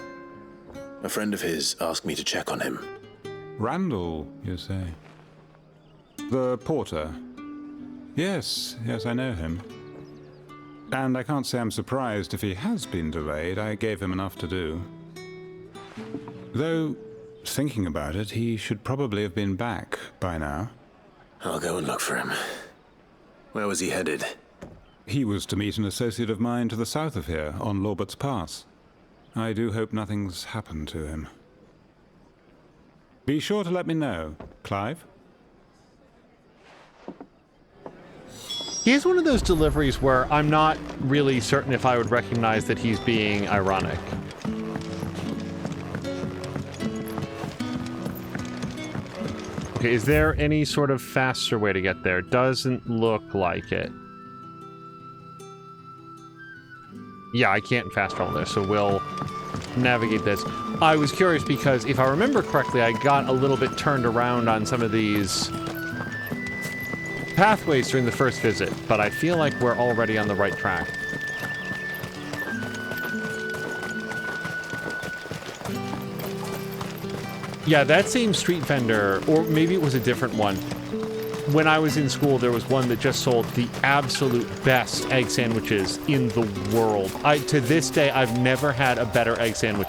Speaker 21: A friend of his asked me to check on him.
Speaker 9: Randall, you say? The porter? Yes, I know him. And I can't say I'm surprised if he has been delayed. I gave him enough to do. Though, thinking about it, he should probably have been back by now.
Speaker 21: I'll go and look for him. Where was he headed?
Speaker 9: He was to meet an associate of mine to the south of here, on Lorbert's Pass. I do hope nothing's happened to him. Be sure to let me know, Clive.
Speaker 1: He's one of those deliveries where I'm not really certain if I would recognize that he's being ironic. Okay, is there any sort of faster way to get there? Doesn't look like it. Yeah, I can't fast travel there, so we'll navigate this. I was curious because if I remember correctly, I got a little bit turned around on some of these pathways during the first visit, but I feel like we're already on the right track. Yeah, that same street vendor, or maybe it was a different one. When I was in school, there was one that just sold the absolute best egg sandwiches in the world. To this day, I've never had a better egg sandwich.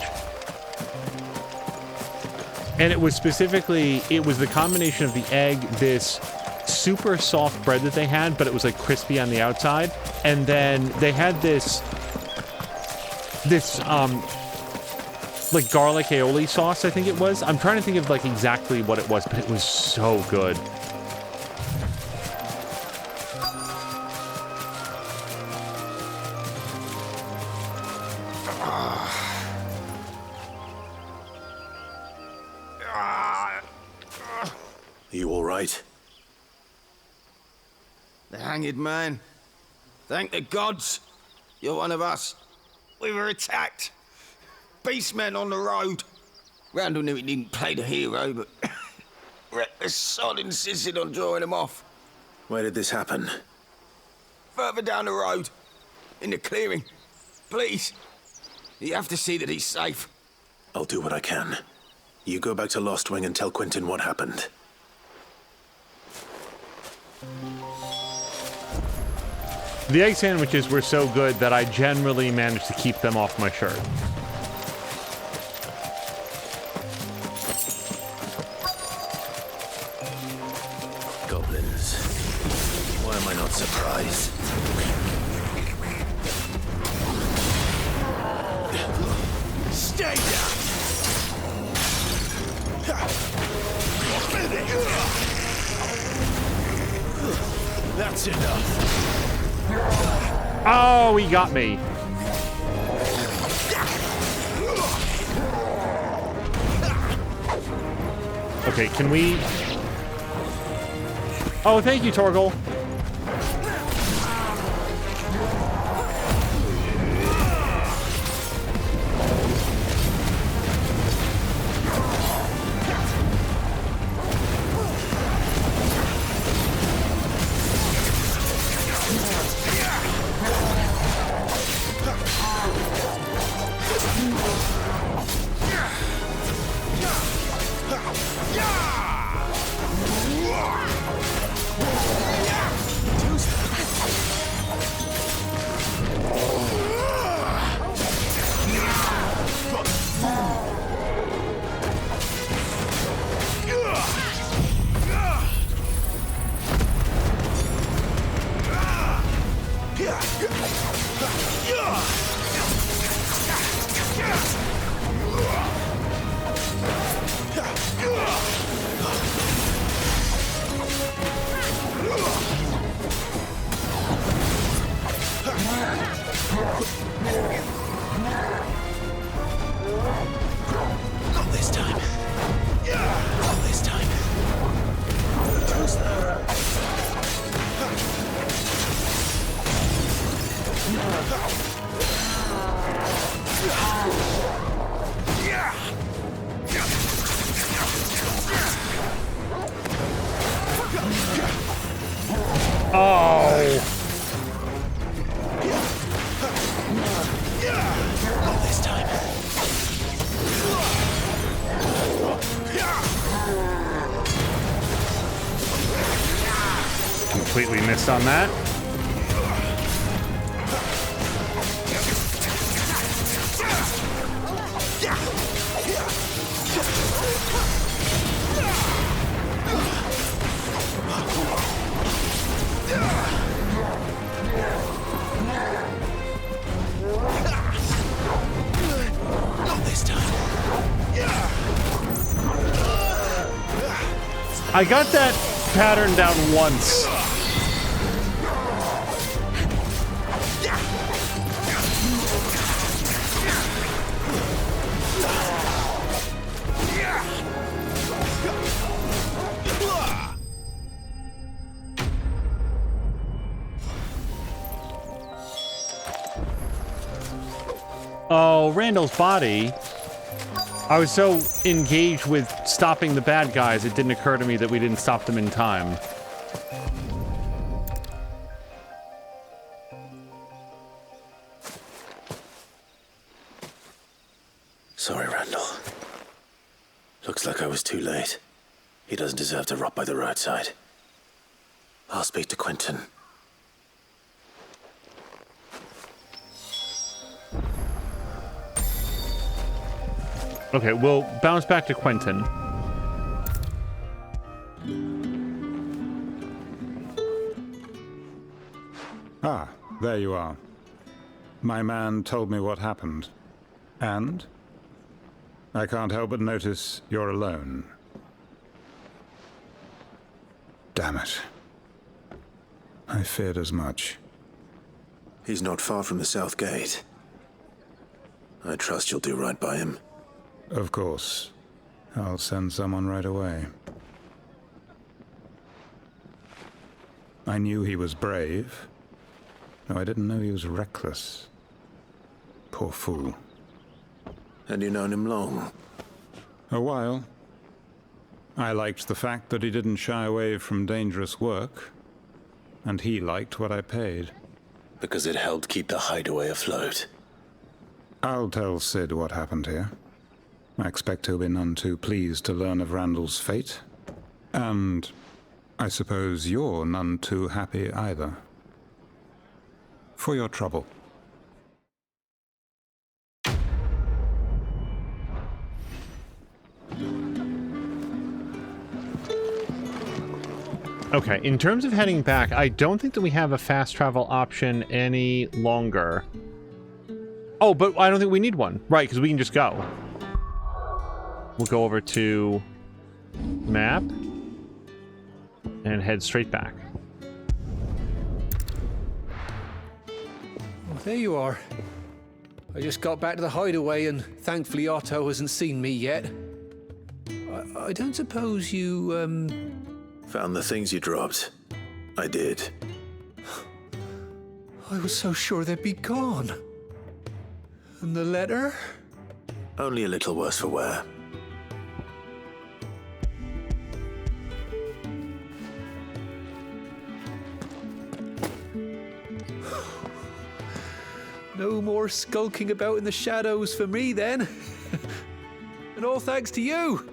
Speaker 1: And it was specifically, it was the combination of the egg, this super soft bread that they had, but it was like crispy on the outside. And then they had this like garlic aioli sauce, I think it was. I'm trying to think of like exactly what it was, but it was so good.
Speaker 21: You all right?
Speaker 18: The hanged man. Thank the gods. You're one of us. We were attacked. Beastmen on the road.
Speaker 10: Randall knew he didn't play the hero, but the sod insisted on drawing him off.
Speaker 21: Where did this happen?
Speaker 10: Further down the road. In the clearing. Please. You have to see that he's safe.
Speaker 21: I'll do what I can. You go back to Lost Wing and tell Quentin what happened.
Speaker 1: The egg sandwiches were so good that I generally managed to keep them off my shirt.
Speaker 21: Goblins. Why am I not surprised?
Speaker 5: Stay down! That's enough.
Speaker 1: Oh, he got me. Okay, can we... Oh, thank you, Torgal.
Speaker 5: Not this time. Not this time.
Speaker 1: Oh.
Speaker 5: Not this time.
Speaker 1: Completely missed on that.
Speaker 5: Not this time.
Speaker 1: I got that pattern down once. Oh, Randall's body. I was so engaged with stopping the bad guys, it didn't occur to me that we didn't stop them in time.
Speaker 21: Sorry, Randall. Looks like I was too late. He doesn't deserve to rot by the roadside. I'll speak to Quentin.
Speaker 1: Okay, we'll bounce back to Quentin.
Speaker 9: Ah, there you are. My man told me what happened. And? I can't help but notice you're alone. Damn it. I feared as much.
Speaker 21: He's not far from the South Gate. I trust you'll do right by him.
Speaker 9: Of course. I'll send someone right away. I knew he was brave. No, I didn't know he was reckless. Poor fool.
Speaker 21: And you known him long?
Speaker 9: A while. I liked the fact that he didn't shy away from dangerous work, and he liked what I paid.
Speaker 21: Because it helped keep the hideaway afloat.
Speaker 9: I'll tell Sid what happened here. I expect he'll be none too pleased to learn of Randall's fate. And I suppose you're none too happy either. For your trouble.
Speaker 1: Okay, in terms of heading back, I don't think that we have a fast travel option any longer. Oh, but I don't think we need one. Right, because we can just go. We'll go over to map and head straight back.
Speaker 19: Well, there you are. I just got back to the hideaway and thankfully Otto hasn't seen me yet. I don't suppose you,
Speaker 21: Found the things you dropped. I did.
Speaker 19: I was so sure they'd be gone. And the letter?
Speaker 21: Only a little worse for wear.
Speaker 19: No more skulking about in the shadows for me then. And all thanks to you.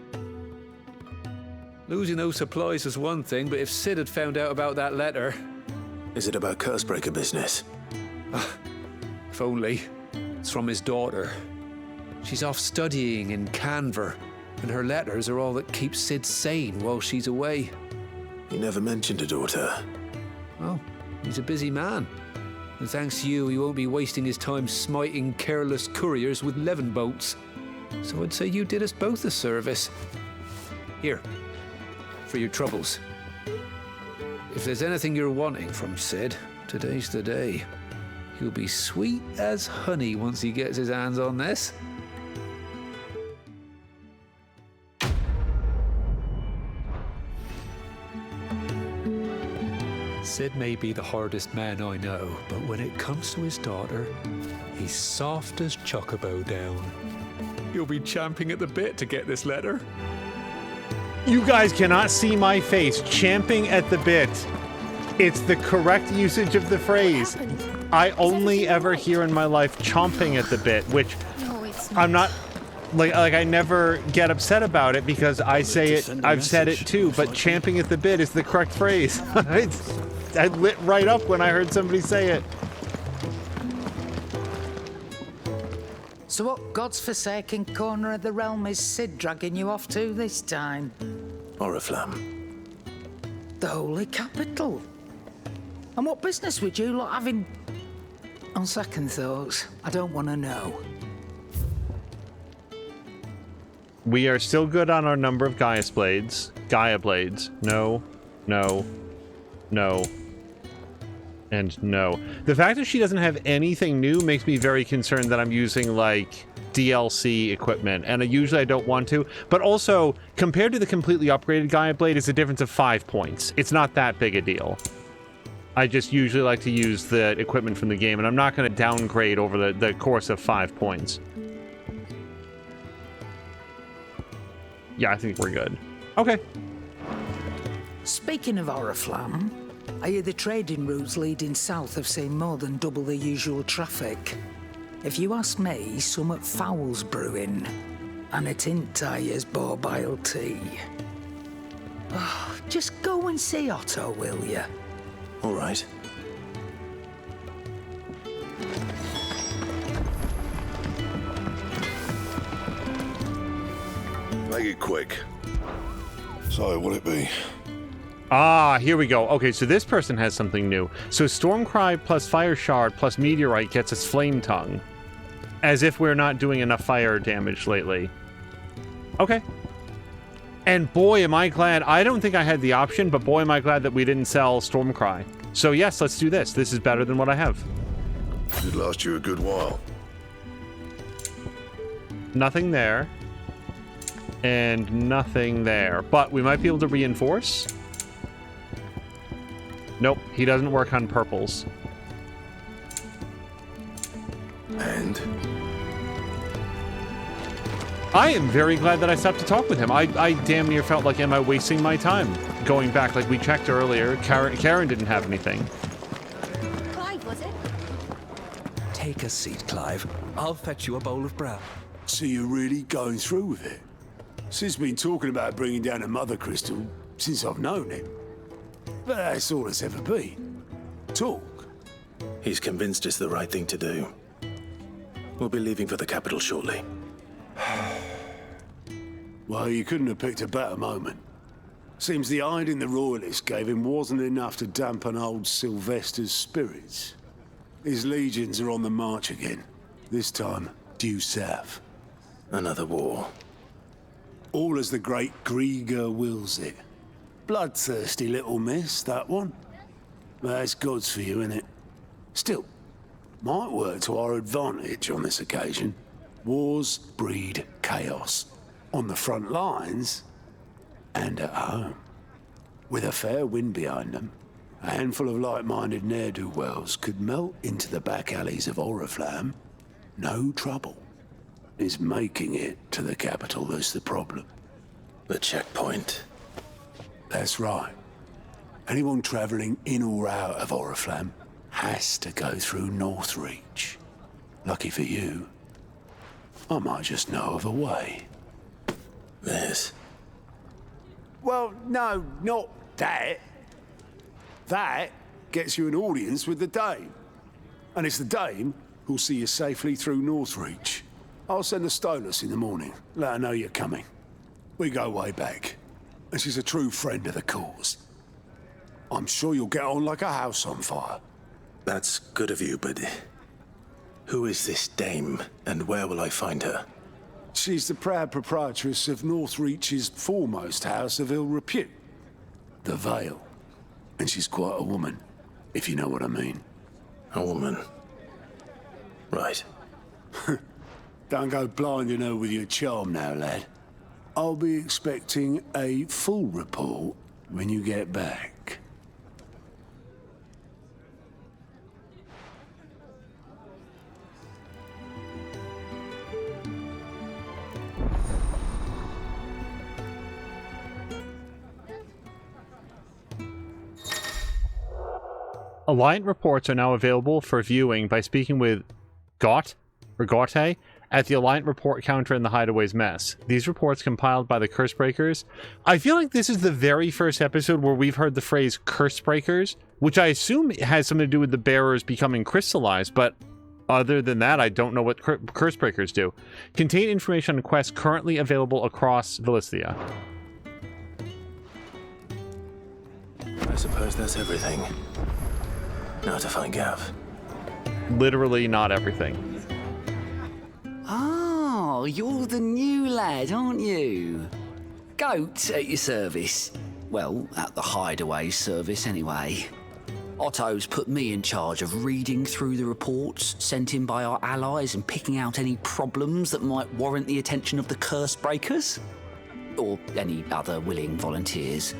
Speaker 19: Losing those supplies is one thing, but if Sid had found out about that letter...
Speaker 21: Is it about Cursebreaker business?
Speaker 19: If only. It's from his daughter. She's off studying in Canver, and her letters are all that keeps Sid sane while she's away.
Speaker 21: He never mentioned a daughter.
Speaker 19: Well, he's a busy man. And thanks to you, he won't be wasting his time smiting careless couriers with levin bolts. So I'd say you did us both a service. Here. For your troubles. If there's anything you're wanting from Sid, today's the day. He'll be sweet as honey once he gets his hands on this. Sid may be the hardest man I know, but when it comes to his daughter, he's soft as Chocobo down. He'll be champing at the bit to get this letter.
Speaker 1: You guys cannot see my face champing at the bit. It's the correct usage of the phrase. I only ever hear in my life chomping at the bit, which I'm not like I never get upset about it because I say it. I've said it too, but champing at the bit is the correct phrase. I lit right up when I heard somebody say it.
Speaker 4: So what God's forsaken corner of the realm is Sid dragging you off to this time?
Speaker 21: Oriflamme.
Speaker 4: The Holy Capital. And what business would you lot having? On second thoughts, I don't want to know.
Speaker 1: We are still good on our number of Gaia blades. Gaia blades. No, no, no, and no. The fact that she doesn't have anything new makes me very concerned that I'm using, like, DLC equipment, and usually I don't want to. But also, compared to the completely upgraded Gaia blade, it's a difference of 5 points. It's not that big a deal. I just usually like to use the equipment from the game, and I'm not going to downgrade over the course of 5 points. Yeah, I think we're good. Okay.
Speaker 4: Speaking of Oriflamme, I hear the trading routes leading south have seen more than double the usual traffic. If you ask me, somewhat foul's brewing, and it ain't Tyre's borbile tea. Oh, just go and see Otto, will you?
Speaker 21: All right.
Speaker 11: Make it quick. So, what'll it be?
Speaker 1: Ah, here we go. Okay, so this person has something new. So Stormcry plus Fire Shard plus Meteorite gets us Flame Tongue. As if we're not doing enough fire damage lately. Okay. And boy, am I glad. I don't think I had the option, but boy, am I glad that we didn't sell Stormcry. So yes, let's do this. This is better than what I have.
Speaker 11: Should last you a good while.
Speaker 1: Nothing there. And nothing there. But we might be able to reinforce. Nope, he doesn't work on purples.
Speaker 11: And?
Speaker 1: I am very glad that I stopped to talk with him. I damn near felt like, am I wasting my time? Going back, like we checked earlier, Karen didn't have anything.
Speaker 23: Clive, was it?
Speaker 3: Take a seat, Clive. I'll fetch you a bowl of brown.
Speaker 5: So you're really going through with it? Sid's been talking about bringing down a mother crystal since I've known him. But that's all it's ever been. Talk.
Speaker 21: He's convinced it's the right thing to do. We'll be leaving for the capital shortly.
Speaker 5: Well, you couldn't have picked a better moment. Seems the hiding the royalists gave him wasn't enough to dampen old Sylvester's spirits. His legions are on the march again, this time due south.
Speaker 21: Another war.
Speaker 5: All as the great Grieger wills it. Bloodthirsty little miss, that one. That's God's for you, innit? Still, might work to our advantage on this occasion. Wars breed chaos. On the front lines, and at home. With a fair wind behind them, a handful of like-minded ne'er-do-wells could melt into the back alleys of Oriflamme. No trouble. It's making it to the capital that's the problem.
Speaker 21: The checkpoint.
Speaker 5: That's right. Anyone travelling in or out of Oriflamme has to go through Northreach. Lucky for you, I might just know of a way.
Speaker 21: This?
Speaker 5: Well, no, not that. That gets you an audience with the Dame. And it's the Dame who'll see you safely through Northreach. I'll send a Stolas in the morning, let her know you're coming. We go way back, and she's a true friend of the cause. I'm sure you'll get on like a house on fire.
Speaker 21: That's good of you, but who is this Dame, and where will I find her?
Speaker 5: She's the proud proprietress of Northreach's foremost house of ill repute, the Vale. And she's quite a woman, if you know what I mean.
Speaker 21: A woman? Right.
Speaker 5: Don't go blinding her with your charm now, lad. I'll be expecting a full report when you get back.
Speaker 1: Alliant Reports are now available for viewing by speaking with Gote at the Alliant Report counter in the Hideaway's mess. These reports compiled by the Cursebreakers. I feel like this is the very first episode where we've heard the phrase Cursebreakers, which I assume has something to do with the bearers becoming crystallized, but other than that, I don't know what Cursebreakers do. Contain information on quests currently available across Valisthea.
Speaker 21: I suppose that's everything. Now to find Gav.
Speaker 1: Literally not everything.
Speaker 7: Oh, you're the new lad, aren't you? Goat at your service. Well, at the Hideaway service anyway. Otto's put me in charge of reading through the reports sent in by our allies and picking out any problems that might warrant the attention of the Cursebreakers. Or any other willing volunteers.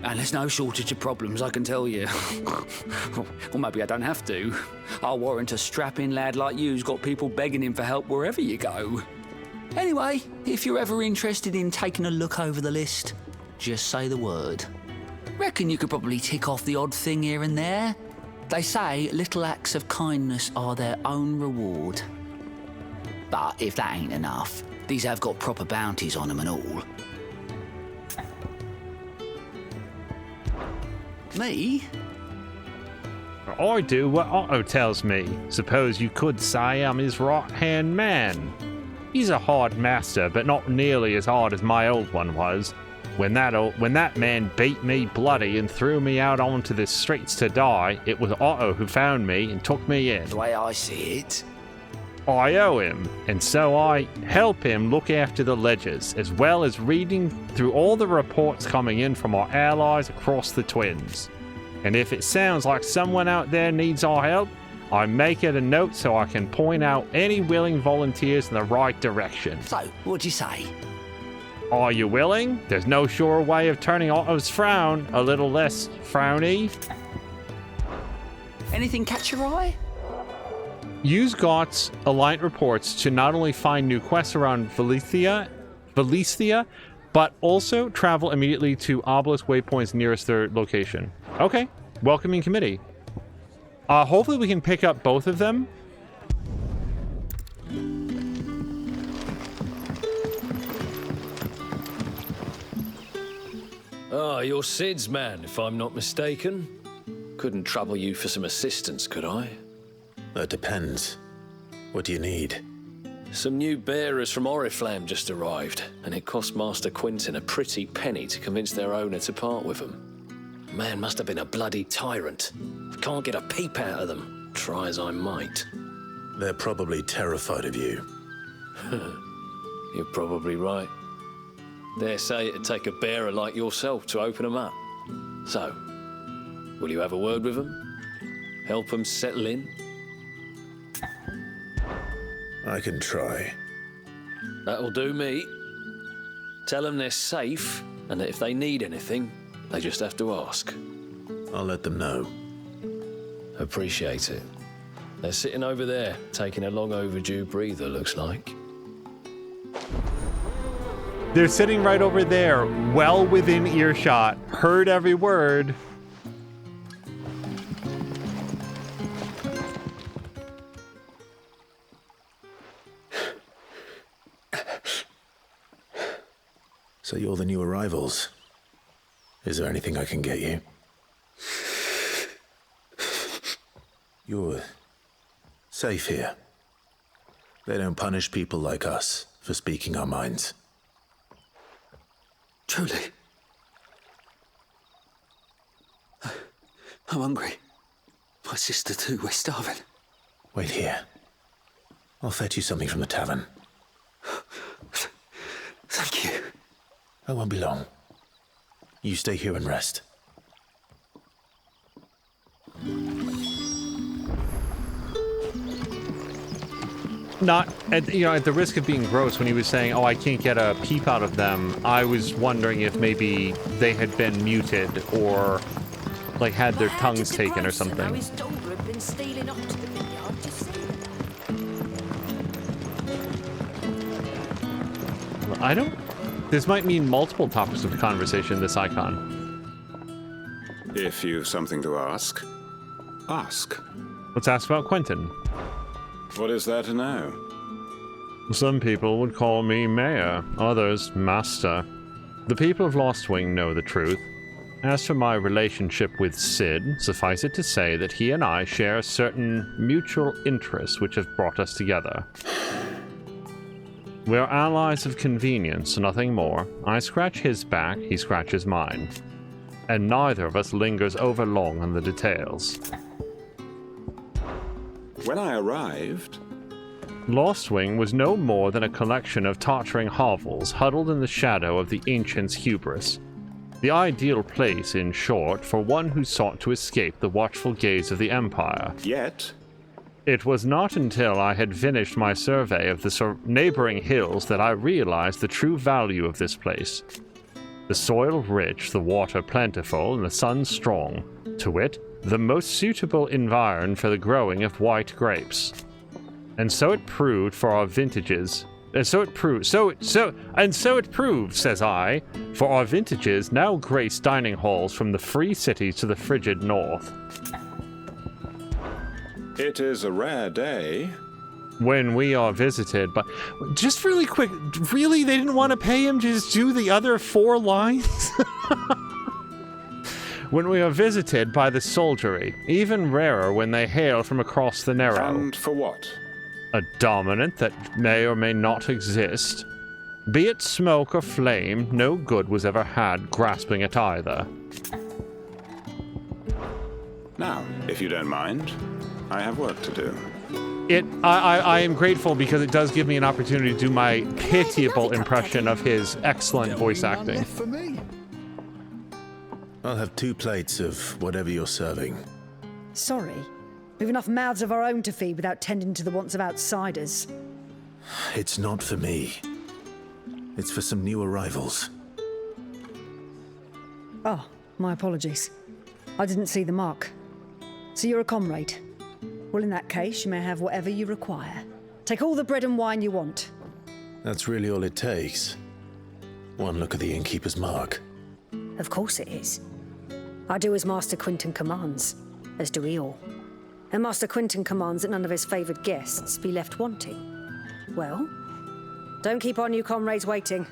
Speaker 7: And there's no shortage of problems, I can tell you. Or maybe I don't have to. I'll warrant a strapping lad like you's got people begging him for help wherever you go. Anyway, if you're ever interested in taking a look over the list, just say the word. Reckon you could probably tick off the odd thing here and there. They say little acts of kindness are their own reward. But if that ain't enough, these have got proper bounties on them and all. Me?
Speaker 1: I do what Otto tells me. Suppose you could say I'm his right-hand man. He's a hard master, but not nearly as hard as my old one was. When that man beat me bloody and threw me out onto the streets to die, it was Otto who found me and took me in.
Speaker 7: The way I see it.
Speaker 1: I owe him, and so I help him look after the ledgers, as well as reading through all the reports coming in from our allies across the Twins. And if it sounds like someone out there needs our help, I make it a note so I can point out any willing volunteers in the right direction.
Speaker 7: So, what'd you say?
Speaker 1: Are you willing? There's no sure way of turning Otto's frown a little less frowny.
Speaker 7: Anything catch your eye?
Speaker 1: Use Gott's Alliant Reports to not only find new quests around Valencia, but also travel immediately to obelisk waypoints nearest their location. Okay, welcoming committee. Hopefully we can pick up both of them.
Speaker 13: Ah, you're Sid's man, if I'm not mistaken. Couldn't trouble you for some assistance, could I?
Speaker 21: That depends. What do you need?
Speaker 13: Some new bearers from Oriflamme just arrived, and it cost Master Quentin a pretty penny to convince their owner to part with them. Man must have been a bloody tyrant. Can't get a peep out of them, try as I might.
Speaker 21: They're probably terrified of you.
Speaker 13: You're probably right. Dare say it'd take a bearer like yourself to open them up. So, will you have a word with them? Help them settle in?
Speaker 21: I can try.
Speaker 13: That'll do me. Tell them they're safe, and that if they need anything, they just have to ask.
Speaker 21: I'll let them know.
Speaker 13: Appreciate it. They're sitting over there, taking a long overdue breather, looks like.
Speaker 1: They're sitting right over there, well within earshot. Heard every word.
Speaker 21: So you're the new arrivals. Is there anything I can get you? You're safe here. They don't punish people like us for speaking our minds.
Speaker 3: Truly. I'm hungry. My sister too, we're starving.
Speaker 21: Wait here. I'll fetch you something from the tavern.
Speaker 3: Thank you.
Speaker 21: I won't be long. You stay here and rest.
Speaker 1: Not at the risk of being gross, when he was saying, "Oh, I can't get a peep out of them," I was wondering if maybe they had been muted or like had their tongues taken or something.
Speaker 6: His daughter had been stealing off to the vineyard to see that.
Speaker 1: I don't. This might mean multiple topics of conversation, this icon.
Speaker 9: If you've something to ask, ask.
Speaker 1: Let's ask about Quentin.
Speaker 9: What is there to know?
Speaker 1: Some people would call me Mayor, others Master. The people of Lostwing know the truth. As for my relationship with Sid, suffice it to say that he and I share certain mutual interests which have brought us together. We are allies of convenience, nothing more. I scratch his back, he scratches mine. And neither of us lingers over long on the details.
Speaker 9: When I arrived,
Speaker 1: Lostwing was no more than a collection of tottering hovels huddled in the shadow of the ancients' hubris. The ideal place, in short, for one who sought to escape the watchful gaze of the Empire.
Speaker 9: Yet,
Speaker 1: it was not until I had finished my survey of the neighboring hills that I realized the true value of this place. The soil rich, the water plentiful, and the sun strong. To wit, the most suitable environ for the growing of white grapes. And so it proved for our vintages. And so it proved, says I, for our vintages now grace dining halls from the free cities to the frigid north.
Speaker 9: it is a rare day.
Speaker 1: When we are visited, but just really quick, really, they didn't want to pay him to just do the other 4 lines? When we are visited by the soldiery, even rarer when they hail from across the narrow.
Speaker 9: And for what?
Speaker 1: A dominant that may or may not exist. Be it smoke or flame, no good was ever had grasping at either.
Speaker 9: Now, if you don't mind, I have work to do.
Speaker 1: I am grateful because it does give me an opportunity to do my pitiable impression of his excellent voice acting.
Speaker 21: I'll have 2 plates of whatever you're serving.
Speaker 15: Sorry. We've enough mouths of our own to feed without tending to the wants of outsiders.
Speaker 21: It's not for me. It's for some new arrivals.
Speaker 15: Oh, my apologies. I didn't see the mark. So you're a comrade? Well, in that case, you may have whatever you require. Take all the bread and wine you want.
Speaker 21: That's really all it takes. One look at the innkeeper's mark.
Speaker 15: Of course it is. I do as Master Quinton commands, as do we all. And Master Quinton commands that none of his favoured guests be left wanting. Well, don't keep our new comrades waiting.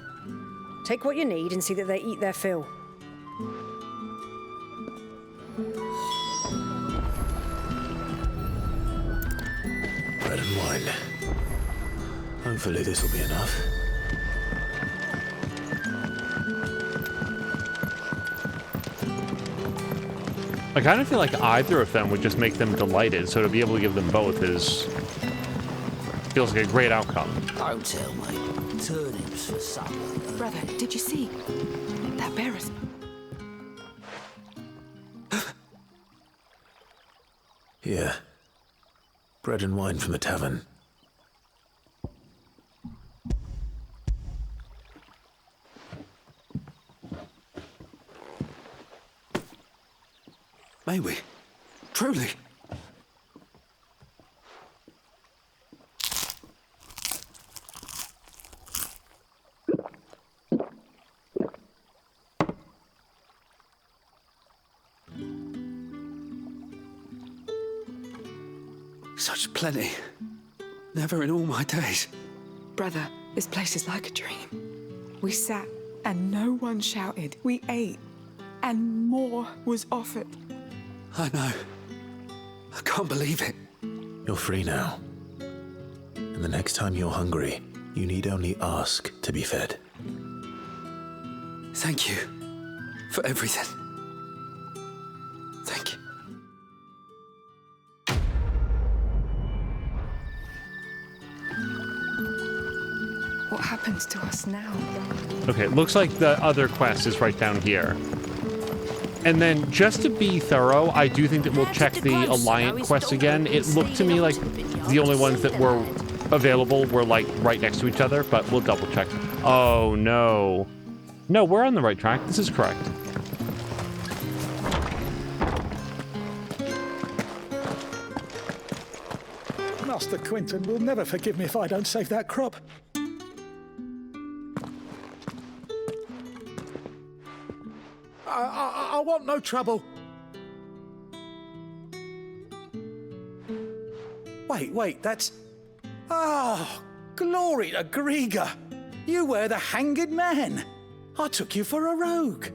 Speaker 15: Take what you need and see that they eat their fill.
Speaker 21: Bread and wine. Hopefully this will be enough.
Speaker 1: I kind of feel like either of them would just make them delighted, so to be able to give them both feels like a great outcome.
Speaker 12: Don't tell me. Turnips for supper.
Speaker 6: Brother, did you see? That bear is...
Speaker 21: Here. Bread and wine from the tavern.
Speaker 10: May we? Truly? Such plenty. Never in all my days.
Speaker 2: Brother, this place is like a dream. We sat and no one shouted. We ate and more was offered.
Speaker 10: I know. I can't believe it.
Speaker 21: You're free now. And the next time you're hungry, you need only ask to be fed.
Speaker 10: Thank you for everything. Thank you.
Speaker 2: What happens to us now?
Speaker 1: Okay, it looks like the other quest is right down here. And then, just to be thorough, I do think that we'll check the Alliant quest again. It looked to me like the only ones that were available were, like, right next to each other, but we'll double check. Oh, no. No, we're on the right track. This is correct.
Speaker 14: Master Quinton will never forgive me if I don't save that crop. I want no trouble. Wait, that's... Oh, glory to Griga. You were the hanged man. I took you for a rogue.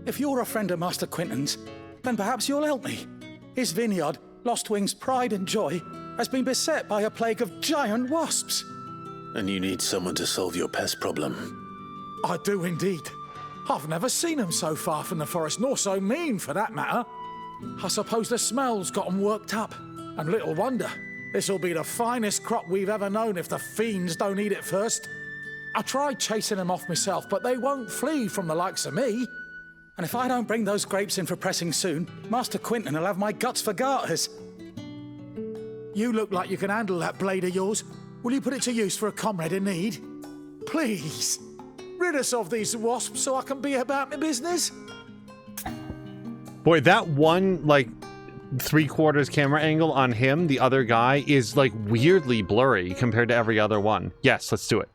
Speaker 14: If you're a friend of Master Quinton's, then perhaps you'll help me. His vineyard, Lostwing's pride and joy, has been beset by a plague of giant wasps.
Speaker 21: And you need someone to solve your pest problem.
Speaker 14: I do indeed. I've never seen them so far from the forest, nor so mean, for that matter. I suppose the smell's got them worked up. And little wonder. This'll be the finest crop we've ever known if the fiends don't eat it first. I tried chasing them off myself, but they won't flee from the likes of me. And if I don't bring those grapes in for pressing soon, Master Quinton will have my guts for garters. You look like you can handle that blade of yours. Will you put it to use for a comrade in need? Please. Rid us of these wasps so I can be about my business.
Speaker 1: Boy, that one, like, 3/4 camera angle on him, the other guy, is, like, weirdly blurry compared to every other one. Yes, let's do it.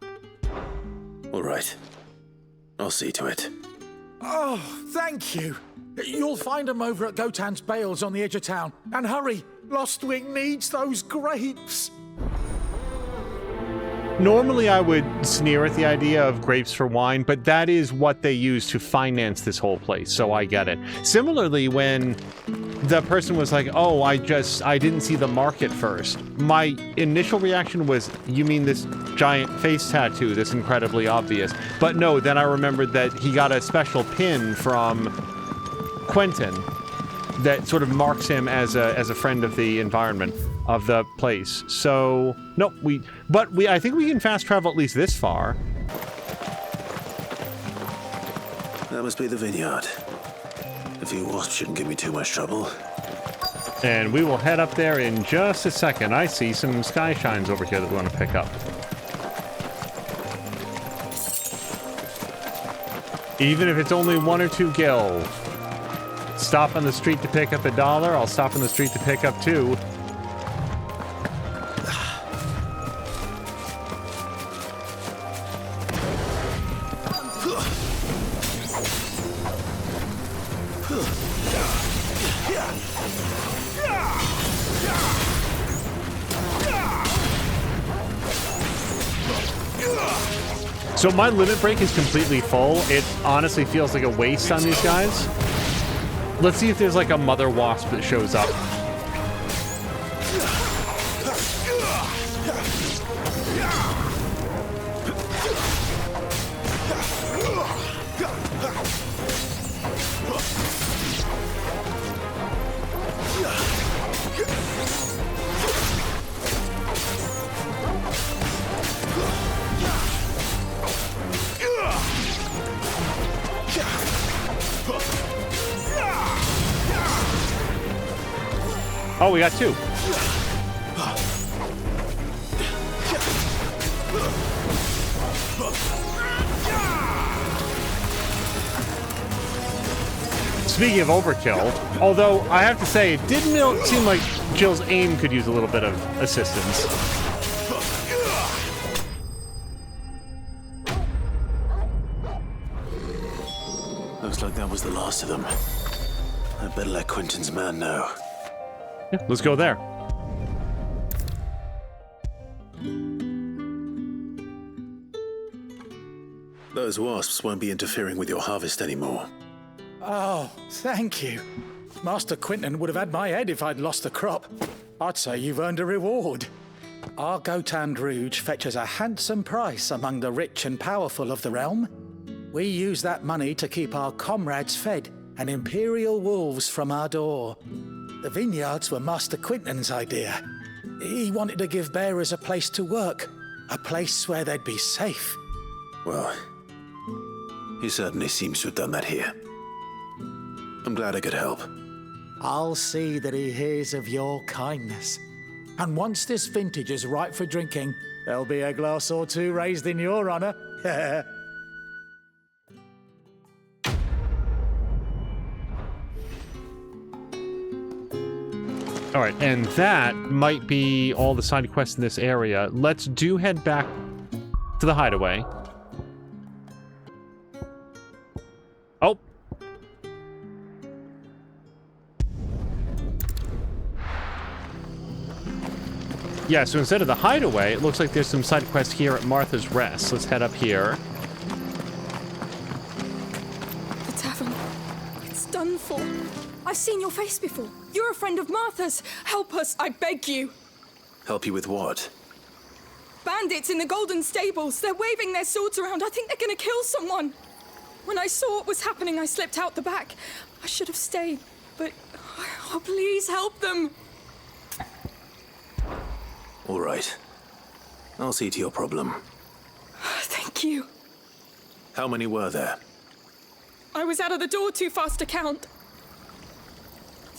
Speaker 21: All right. I'll see to it.
Speaker 14: Oh, thank you. You'll find them over at Gotan's Bales on the edge of town. And hurry, Lostwing needs those grapes.
Speaker 1: Normally I would sneer at the idea of grapes for wine, but that is what they use to finance this whole place, so I get it. Similarly, when the person was like, oh, I didn't see the market first, my initial reaction was, you mean this giant face tattoo that's incredibly obvious? But no, then I remembered that he got a special pin from Quentin that sort of marks him as a friend of the environment, of the place. So, no, I think we can fast travel at least this far.
Speaker 21: That must be the vineyard. A few wasps shouldn't give me too much trouble.
Speaker 1: And we will head up there in just a second. I see some sky shines over here that we want to pick up. Even if it's only 1 or 2 gil. Stop on the street to pick up $1. I'll stop on the street to pick up 2. So my limit break is completely full. It honestly feels like a waste on these guys. Let's see if there's like a mother wasp that shows up. Oh, we got two. Speaking of overkill, although I have to say, it did seem like Jill's aim could use a little bit of assistance.
Speaker 21: Looks like that was the last of them. I better let Quentin's man know.
Speaker 1: Yeah, let's go there.
Speaker 21: Those wasps won't be interfering with your harvest anymore.
Speaker 14: Oh, thank you. Master Quentin would have had my head if I'd lost the crop. I'd say you've earned a reward. Our Gotand Rouge fetches a handsome price among the rich and powerful of the realm. We use that money to keep our comrades fed and imperial wolves from our door. The vineyards were Master Quentin's idea. He wanted to give bearers a place to work, a place where they'd be safe.
Speaker 21: Well, he certainly seems to have done that here. I'm glad I could help.
Speaker 14: I'll see that he hears of your kindness. And once this vintage is ripe for drinking, there'll be a glass or two raised in your honor.
Speaker 1: All right, and that might be all the side quests in this area. Let's head back to the hideaway. Oh. Yeah, so instead of the hideaway, it looks like there's some side quests here at Martha's Rest. Let's head up here.
Speaker 2: The tavern. It's done for. I've seen your face before. You're a friend of Martha's. Help us, I beg you.
Speaker 21: Help you with what?
Speaker 2: Bandits in the Golden Stables. They're waving their swords around. I think they're gonna kill someone. When I saw what was happening, I slipped out the back. I should have stayed, but... Oh, please help them.
Speaker 21: All right. I'll see to your problem.
Speaker 2: Thank you.
Speaker 21: How many were there?
Speaker 2: I was out of the door too fast to count.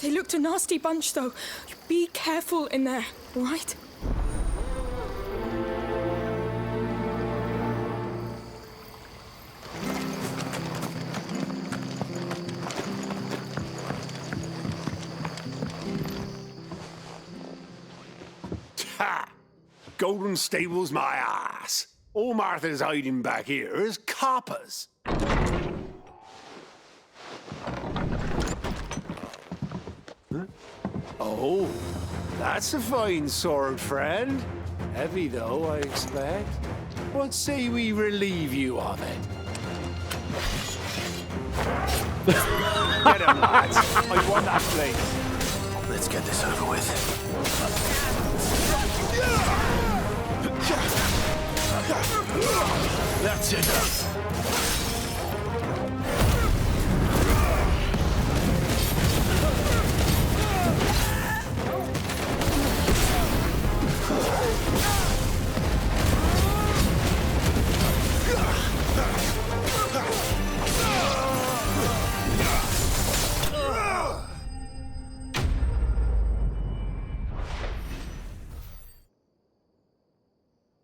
Speaker 2: They looked a nasty bunch, though. Be careful in there, all right?
Speaker 5: Ha! Golden Stables my ass. All Martha's hiding back here is coppers. Huh? Oh, that's a fine sword, friend. Heavy, though, I expect. What say we relieve you of it? Get him, lads. I won that place.
Speaker 21: Let's get this over with.
Speaker 5: That's enough.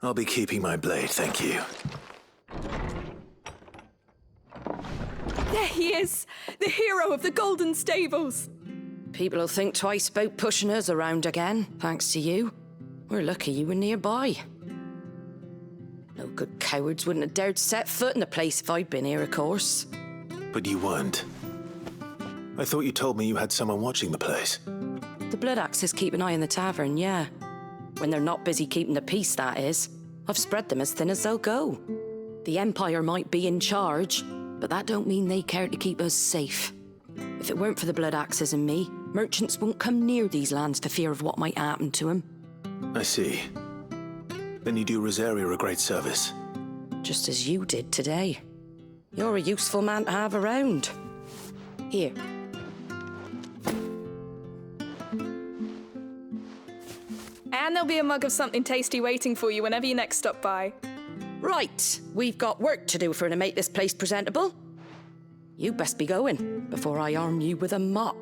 Speaker 21: I'll be keeping my blade, thank you.
Speaker 2: There he is, the hero of the Golden Stables.
Speaker 6: People will think twice about pushing us around again, thanks to you. We're lucky you were nearby. No good cowards wouldn't have dared set foot in the place if I'd been here, of course.
Speaker 21: But you weren't. I thought you told me you had someone watching the place.
Speaker 6: The Blood Axes keep an eye on the tavern, yeah. When they're not busy keeping the peace, that is. I've spread them as thin as they'll go. The Empire might be in charge, but that don't mean they care to keep us safe. If it weren't for the Blood Axes and me, merchants won't come near these lands for fear of what might happen to them.
Speaker 21: I see. Then you do Rosaria a great service.
Speaker 6: Just as you did today. You're a useful man to have around. Here.
Speaker 2: And there'll be a mug of something tasty waiting for you whenever you next stop by.
Speaker 6: Right, we've got work to do for to make this place presentable. You best be going before I arm you with a mop.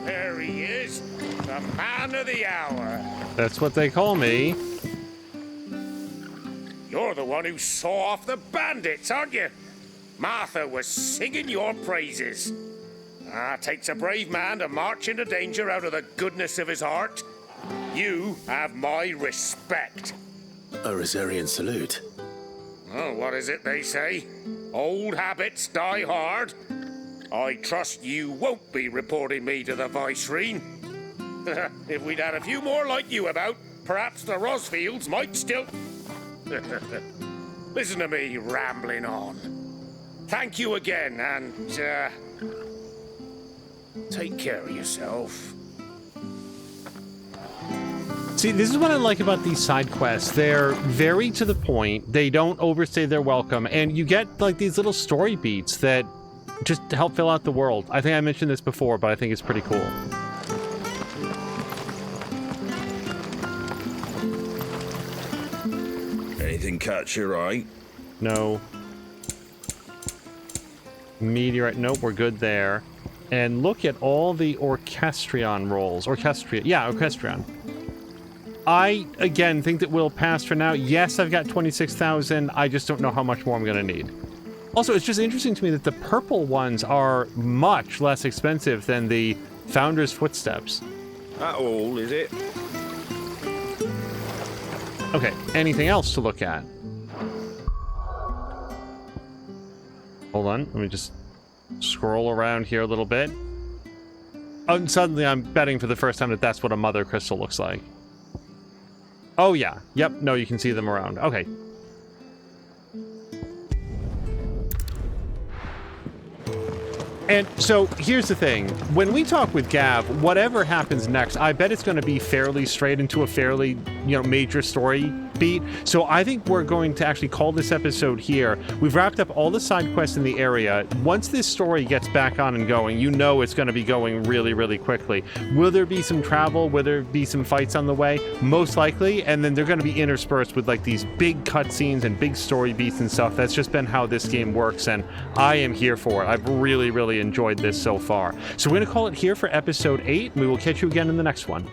Speaker 16: There he is, the man of the hour.
Speaker 1: That's what they call me.
Speaker 16: You're the one who saw off the bandits, aren't you? Martha was singing your praises. Takes a brave man to march into danger out of the goodness of his heart. You have my respect.
Speaker 21: A Rosarian salute.
Speaker 16: Oh, what is it they say? Old habits die hard. I trust you won't be reporting me to the Viceroy. If we'd had a few more like you about, perhaps the Rosfields might still... Listen to me rambling on. Thank you again, and, take care of yourself.
Speaker 1: See, this is what I like about these side quests. They're very to the point. They don't overstay their welcome, and you get, like, these little story beats that just help fill out the world. I think I mentioned this before, but I think it's pretty cool.
Speaker 11: Anything catch your eye?
Speaker 1: No. Meteorite. Nope, we're good there. And look at all the Orchestrion rolls. Orchestrion. I, again, think that we'll pass for now. Yes, I've got 26,000. I just don't know how much more I'm going to need. Also, it's just interesting to me that the purple ones are much less expensive than the Founder's Footsteps.
Speaker 11: That all, is it?
Speaker 1: Okay, anything else to look at? Hold on, let me just scroll around here a little bit. Oh, and suddenly I'm betting for the first time that that's what a mother crystal looks like. Oh yeah, yep, no, you can see them around. Okay. And so here's the thing, when we talk with Gav, whatever happens next, I bet it's going to be fairly straight into a fairly, major story beat. So I think we're going to actually call this episode here. We've wrapped up all the side quests in the area. Once this story gets back on and going, it's going to be going really, really quickly. Will there be some travel? Will there be some fights on the way? Most likely. And then they're going to be interspersed with like these big cutscenes and big story beats and stuff. That's just been how this game works, and I am here for it. I've really, really enjoyed this so far. So we're going to call it here for episode 8. We will catch you again in the next one.